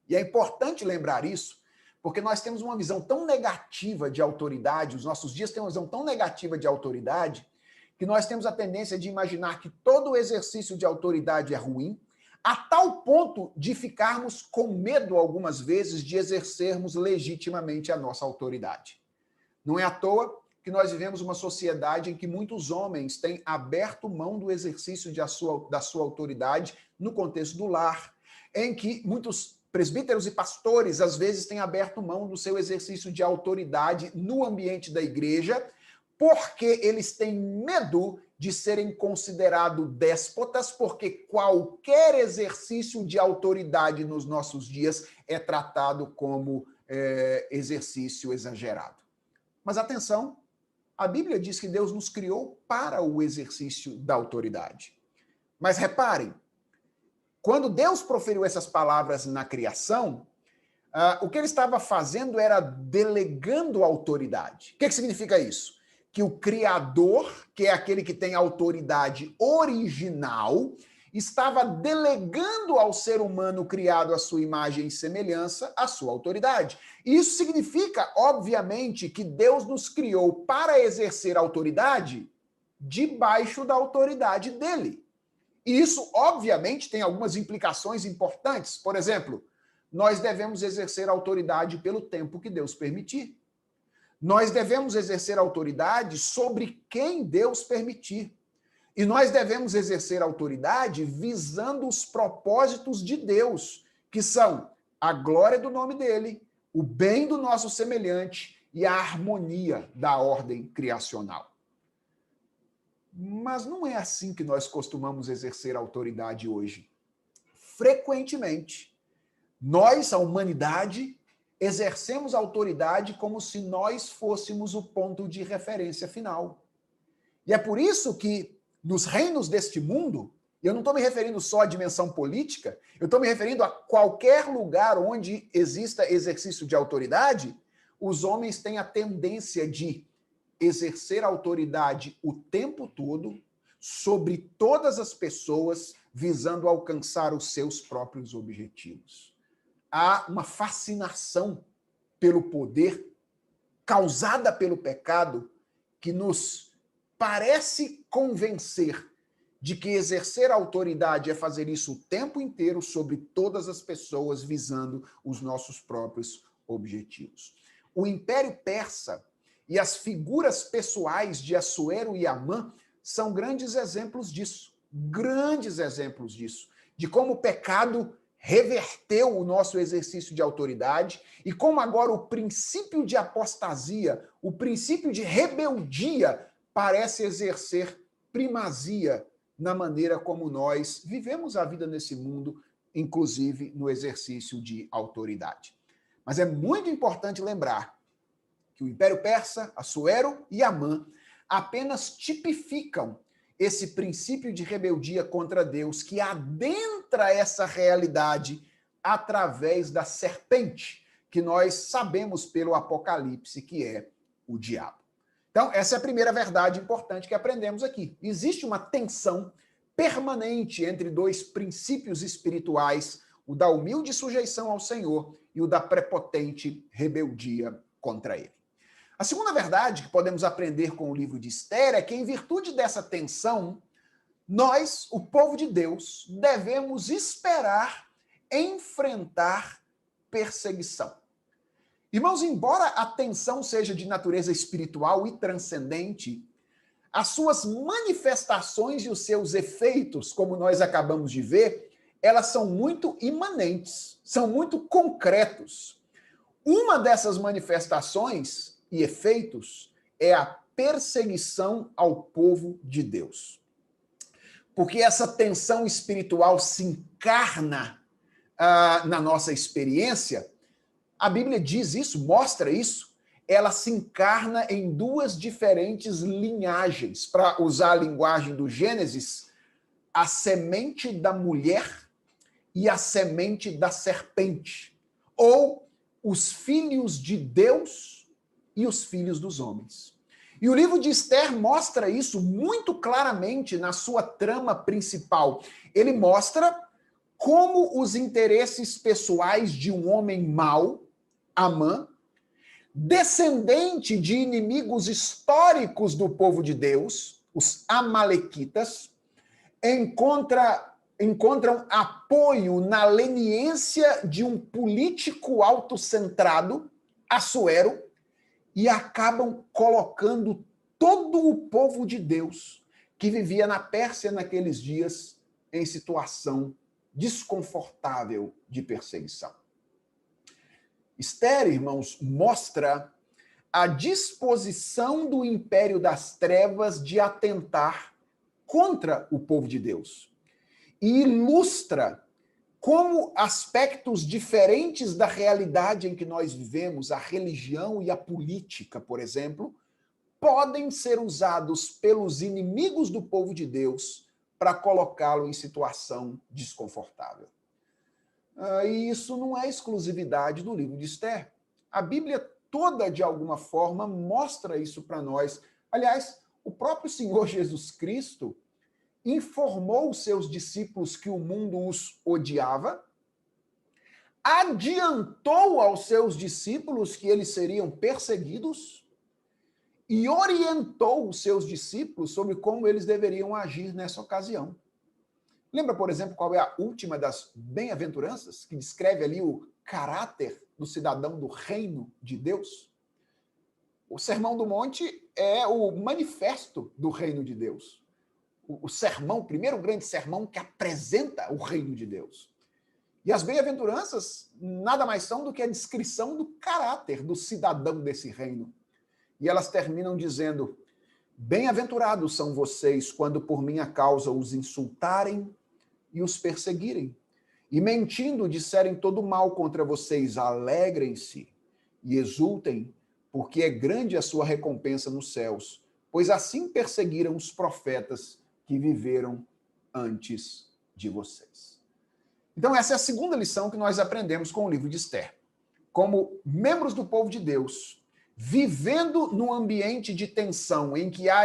E é importante lembrar isso, porque nós temos uma visão tão negativa de autoridade, os nossos dias têm uma visão tão negativa de autoridade, que nós temos a tendência de imaginar que todo exercício de autoridade é ruim, a tal ponto de ficarmos com medo, algumas vezes, de exercermos legitimamente a nossa autoridade. Não é à toa que nós vivemos uma sociedade em que muitos homens têm aberto mão do exercício da sua autoridade no contexto do lar, em que muitos presbíteros e pastores, às vezes, têm aberto mão do seu exercício de autoridade no ambiente da igreja, porque eles têm medo de serem considerados déspotas, porque qualquer exercício de autoridade nos nossos dias é tratado como exercício exagerado. Mas atenção, a Bíblia diz que Deus nos criou para o exercício da autoridade. Mas reparem, quando Deus proferiu essas palavras na criação, o que ele estava fazendo era delegando autoridade. O que significa isso? Que o Criador, que é aquele que tem autoridade original, estava delegando ao ser humano criado à sua imagem e semelhança a sua autoridade. E isso significa, obviamente, que Deus nos criou para exercer autoridade debaixo da autoridade dele. E isso, obviamente, tem algumas implicações importantes. Por exemplo, nós devemos exercer autoridade pelo tempo que Deus permitir. Nós devemos exercer autoridade sobre quem Deus permitir. E nós devemos exercer autoridade visando os propósitos de Deus, que são a glória do nome dele, o bem do nosso semelhante e a harmonia da ordem criacional. Mas não é assim que nós costumamos exercer autoridade hoje. Frequentemente, nós, a humanidade, exercemos autoridade como se nós fôssemos o ponto de referência final. E é por isso que, nos reinos deste mundo, e eu não estou me referindo só à dimensão política, eu estou me referindo a qualquer lugar onde exista exercício de autoridade, os homens têm a tendência de exercer autoridade o tempo todo sobre todas as pessoas, visando alcançar os seus próprios objetivos. Há uma fascinação pelo poder causada pelo pecado que nos parece convencer de que exercer a autoridade é fazer isso o tempo inteiro sobre todas as pessoas, visando os nossos próprios objetivos. O Império Persa e as figuras pessoais de Assuero e Amã são grandes exemplos disso, de como o pecado reverteu o nosso exercício de autoridade e como agora o princípio de apostasia, o princípio de rebeldia parece exercer primazia na maneira como nós vivemos a vida nesse mundo, inclusive no exercício de autoridade. Mas é muito importante lembrar que o Império Persa, Assuero e Amã apenas tipificam esse princípio de rebeldia contra Deus que adentra essa realidade através da serpente, que nós sabemos pelo Apocalipse que é o diabo. Então, essa é a primeira verdade importante que aprendemos aqui. Existe uma tensão permanente entre dois princípios espirituais, o da humilde sujeição ao Senhor e o da prepotente rebeldia contra ele. A segunda verdade que podemos aprender com o livro de Esther é que, em virtude dessa tensão, nós, o povo de Deus, devemos esperar enfrentar perseguição. Irmãos, embora a tensão seja de natureza espiritual e transcendente, as suas manifestações e os seus efeitos, como nós acabamos de ver, elas são muito imanentes, são muito concretos. Uma dessas manifestações e efeitos é a perseguição ao povo de Deus. Porque essa tensão espiritual se encarna na nossa experiência. A Bíblia diz isso, mostra isso. Ela se encarna em duas diferentes linhagens. Para usar a linguagem do Gênesis, a semente da mulher e a semente da serpente. Ou os filhos de Deus e os filhos dos homens. E o livro de Esther mostra isso muito claramente na sua trama principal. Ele mostra como os interesses pessoais de um homem mau, Amã, descendente de inimigos históricos do povo de Deus, os amalequitas, encontram apoio na leniência de um político autocentrado, Assuero, e acabam colocando todo o povo de Deus que vivia na Pérsia naqueles dias em situação desconfortável de perseguição. Esther, irmãos, mostra a disposição do império das trevas de atentar contra o povo de Deus. E ilustra como aspectos diferentes da realidade em que nós vivemos, a religião e a política, por exemplo, podem ser usados pelos inimigos do povo de Deus para colocá-lo em situação desconfortável. E isso não é exclusividade do livro de Esther. A Bíblia toda, de alguma forma, mostra isso para nós. Aliás, o próprio Senhor Jesus Cristo informou os seus discípulos que o mundo os odiava, adiantou aos seus discípulos que eles seriam perseguidos e orientou os seus discípulos sobre como eles deveriam agir nessa ocasião. Lembra, por exemplo, qual é a última das bem-aventuranças, que descreve ali o caráter do cidadão do reino de Deus? O Sermão do Monte é o manifesto do reino de Deus. O sermão, o primeiro grande sermão que apresenta o reino de Deus. E as bem-aventuranças nada mais são do que a descrição do caráter do cidadão desse reino. E elas terminam dizendo: bem-aventurados são vocês quando por minha causa os insultarem e os perseguirem, e mentindo disserem todo mal contra vocês. Alegrem-se e exultem, porque é grande a sua recompensa nos céus, pois assim perseguiram os profetas que viveram antes de vocês. Então essa é a segunda lição que nós aprendemos com o livro de Esther. Como membros do povo de Deus, vivendo num ambiente de tensão, em que há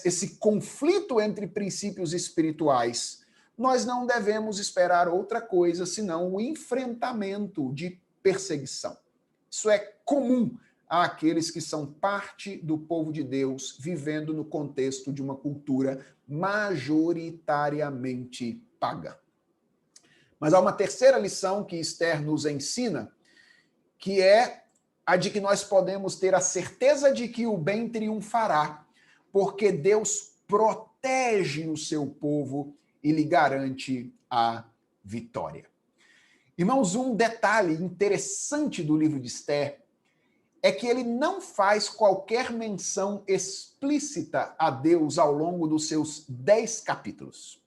esse conflito entre princípios espirituais, nós não devemos esperar outra coisa senão o enfrentamento de perseguição. Isso é comum àqueles que são parte do povo de Deus, vivendo no contexto de uma cultura majoritariamente pagã. Mas há uma terceira lição que Esther nos ensina, que é a de que nós podemos ter a certeza de que o bem triunfará, porque Deus protege o seu povo e lhe garante a vitória. Irmãos, um detalhe interessante do livro de Esther é que ele não faz qualquer menção explícita a Deus ao longo dos seus 10 capítulos.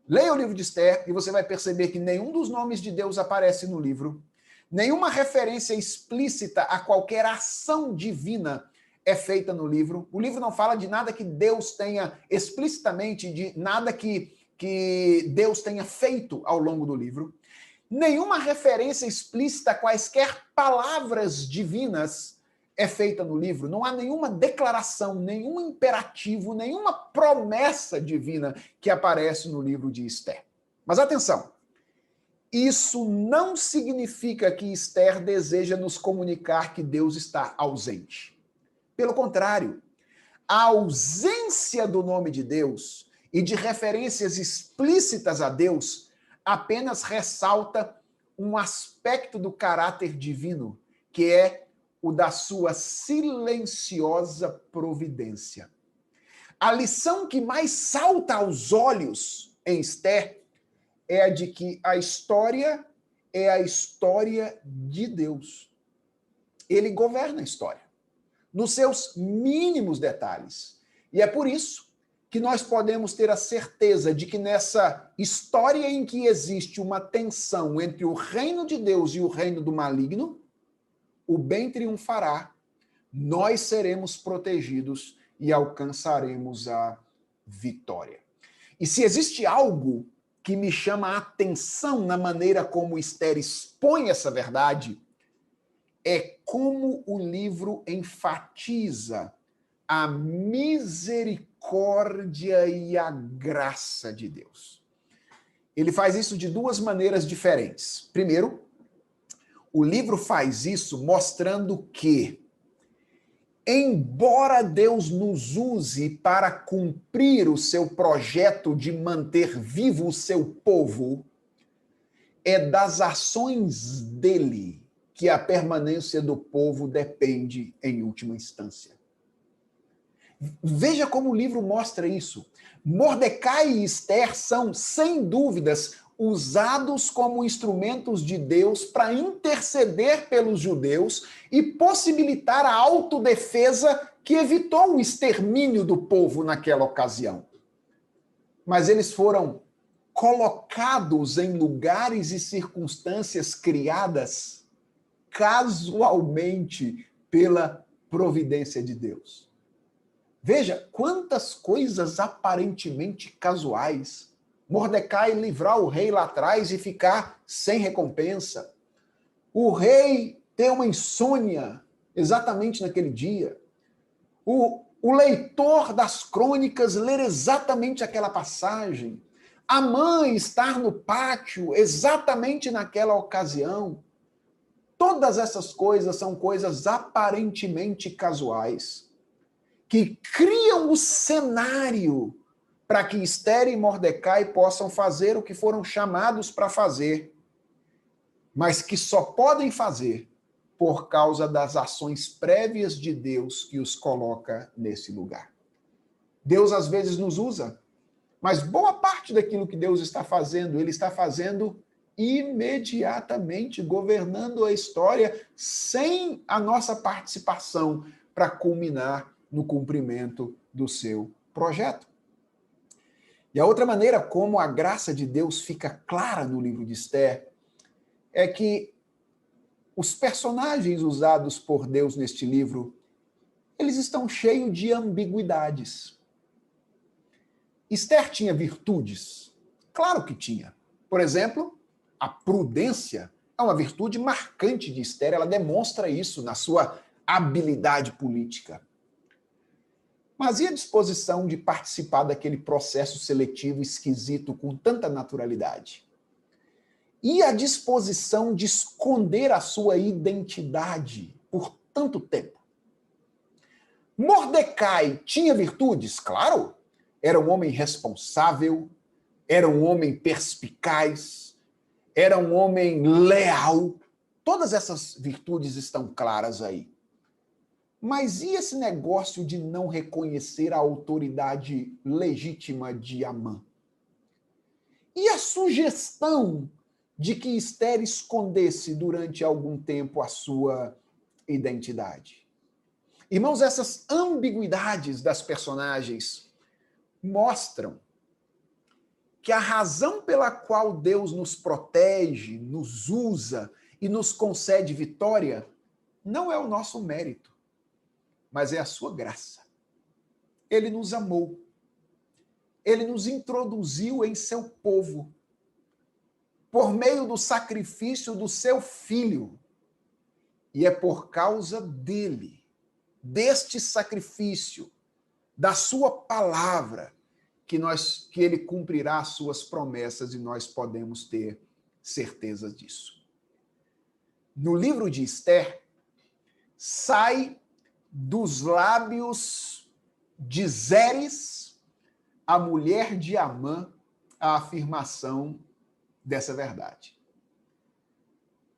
Leia o livro de Esther e você vai perceber que nenhum dos nomes de Deus aparece no livro, nenhuma referência explícita a qualquer ação divina é feita no livro. O livro não fala de nada que Deus tenha explicitamente, de nada que Deus tenha feito ao longo do livro. Nenhuma referência explícita a quaisquer palavras divinas é feita no livro. Não há nenhuma declaração, nenhum imperativo, nenhuma promessa divina que aparece no livro de Esther. Mas atenção, isso não significa que Esther deseja nos comunicar que Deus está ausente. Pelo contrário, a ausência do nome de Deus e de referências explícitas a Deus apenas ressalta um aspecto do caráter divino, que é o da sua silenciosa providência. A lição que mais salta aos olhos em Esther é a de que a história é a história de Deus. Ele governa a história, nos seus mínimos detalhes. E é por isso que nós podemos ter a certeza de que nessa história em que existe uma tensão entre o reino de Deus e o reino do maligno, o bem triunfará, nós seremos protegidos e alcançaremos a vitória. E se existe algo que me chama a atenção na maneira como Esther expõe essa verdade, é como o livro enfatiza a misericórdia e a graça de Deus. Ele faz isso de duas maneiras diferentes. Primeiro, o livro faz isso mostrando que, embora Deus nos use para cumprir o seu projeto de manter vivo o seu povo, é das ações dele que a permanência do povo depende em última instância. Veja como o livro mostra isso. Mordecai e Esther são, sem dúvidas, usados como instrumentos de Deus para interceder pelos judeus e possibilitar a autodefesa que evitou o extermínio do povo naquela ocasião. Mas eles foram colocados em lugares e circunstâncias criadas casualmente pela providência de Deus. Veja quantas coisas aparentemente casuais. Mordecai livrar o rei lá atrás e ficar sem recompensa. O rei ter uma insônia exatamente naquele dia. O leitor das crônicas ler exatamente aquela passagem. A mãe estar no pátio exatamente naquela ocasião. Todas essas coisas são coisas aparentemente casuais, que criam o cenário para que Esther e Mordecai possam fazer o que foram chamados para fazer, mas que só podem fazer por causa das ações prévias de Deus que os coloca nesse lugar. Deus às vezes nos usa, mas boa parte daquilo que Deus está fazendo, Ele está fazendo imediatamente, governando a história sem a nossa participação para culminar no cumprimento do seu projeto. E a outra maneira como a graça de Deus fica clara no livro de Esther é que os personagens usados por Deus neste livro, eles estão cheios de ambiguidades. Esther tinha virtudes? Claro que tinha. Por exemplo, a prudência é uma virtude marcante de Esther, ela demonstra isso na sua habilidade política. Mas e a disposição de participar daquele processo seletivo esquisito com tanta naturalidade? E a disposição de esconder a sua identidade por tanto tempo? Mordecai tinha virtudes? Claro. Era um homem responsável, era um homem perspicaz, era um homem leal. Todas essas virtudes estão claras aí. Mas e esse negócio de não reconhecer a autoridade legítima de Amã? E a sugestão de que Esther escondesse durante algum tempo a sua identidade? Irmãos, essas ambiguidades das personagens mostram que a razão pela qual Deus nos protege, nos usa e nos concede vitória não é o nosso mérito, mas é a sua graça. Ele nos amou. Ele nos introduziu em seu povo. por meio do sacrifício do seu filho. E é por causa dele, deste sacrifício, da sua palavra, que ele cumprirá as suas promessas e nós podemos ter certeza disso. No livro de Esther, sai dos lábios de Zeres, a mulher de Amã, a afirmação dessa verdade.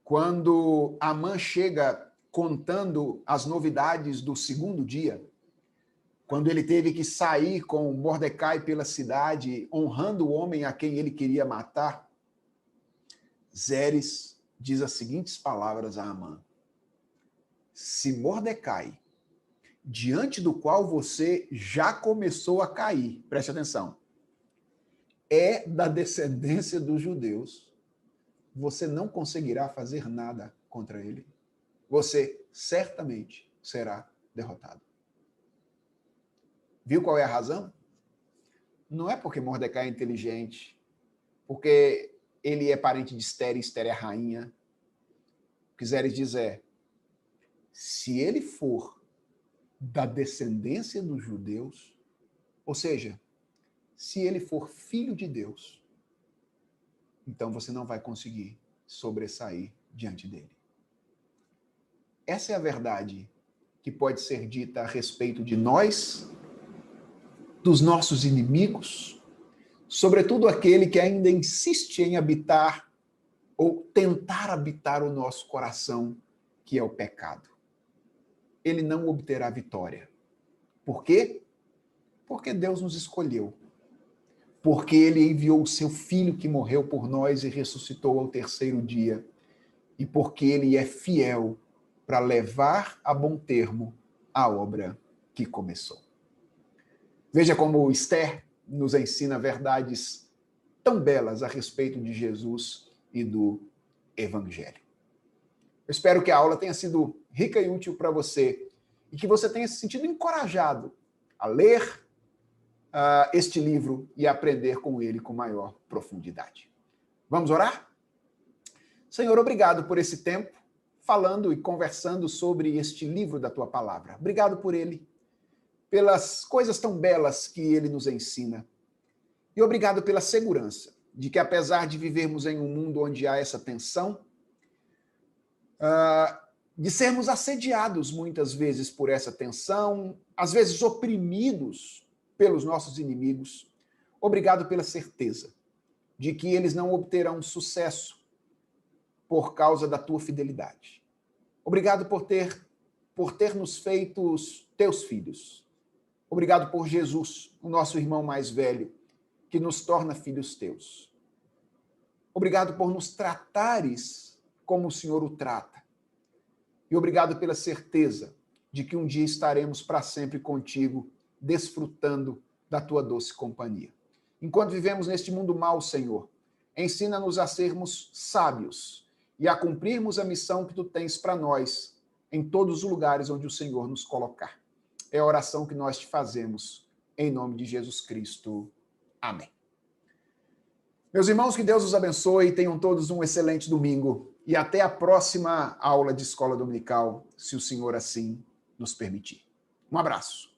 Quando Amã chega contando as novidades do segundo dia, quando ele teve que sair com Mordecai pela cidade, honrando o homem a quem ele queria matar, Zeres diz as seguintes palavras a Amã: se Mordecai, diante do qual você já começou a cair, preste atenção, é da descendência dos judeus, você não conseguirá fazer nada contra ele. Você certamente será derrotado. Viu qual é a razão? Não é porque Mordecai é inteligente, porque ele é parente de Esther e Esther é rainha. O que Zeres diz é, se ele for da descendência dos judeus, ou seja, se ele for filho de Deus, então você não vai conseguir sobressair diante dele. Essa é a verdade que pode ser dita a respeito de nós, dos nossos inimigos, sobretudo aquele que ainda insiste em habitar ou tentar habitar o nosso coração, que é o pecado. Ele não obterá vitória. Por quê? Porque Deus nos escolheu. Porque ele enviou o seu filho que morreu por nós e ressuscitou ao terceiro dia. E porque ele é fiel para levar a bom termo a obra que começou. Veja como Esther nos ensina verdades tão belas a respeito de Jesus e do Evangelho. Eu espero que a aula tenha sido rica e útil para você e que você tenha se sentido encorajado a ler este livro e aprender com ele com maior profundidade. Vamos orar? Senhor, obrigado por esse tempo falando e conversando sobre este livro da tua palavra. Obrigado por ele, pelas coisas tão belas que ele nos ensina. E obrigado pela segurança de que, apesar de vivermos em um mundo onde há essa tensão, de sermos assediados muitas vezes por essa tensão, às vezes oprimidos pelos nossos inimigos, obrigado pela certeza de que eles não obterão sucesso por causa da tua fidelidade. Obrigado por ter nos feito teus filhos. Obrigado por Jesus, o nosso irmão mais velho, que nos torna filhos teus. Obrigado por nos tratares como o Senhor o trata. E obrigado pela certeza de que um dia estaremos para sempre contigo, desfrutando da tua doce companhia. Enquanto vivemos neste mundo mau, Senhor, ensina-nos a sermos sábios e a cumprirmos a missão que tu tens para nós em todos os lugares onde o Senhor nos colocar. É a oração que nós te fazemos, em nome de Jesus Cristo. Amém. Meus irmãos, que Deus os abençoe, tenham todos um excelente domingo e até a próxima aula de Escola Dominical, se o Senhor assim nos permitir. Um abraço.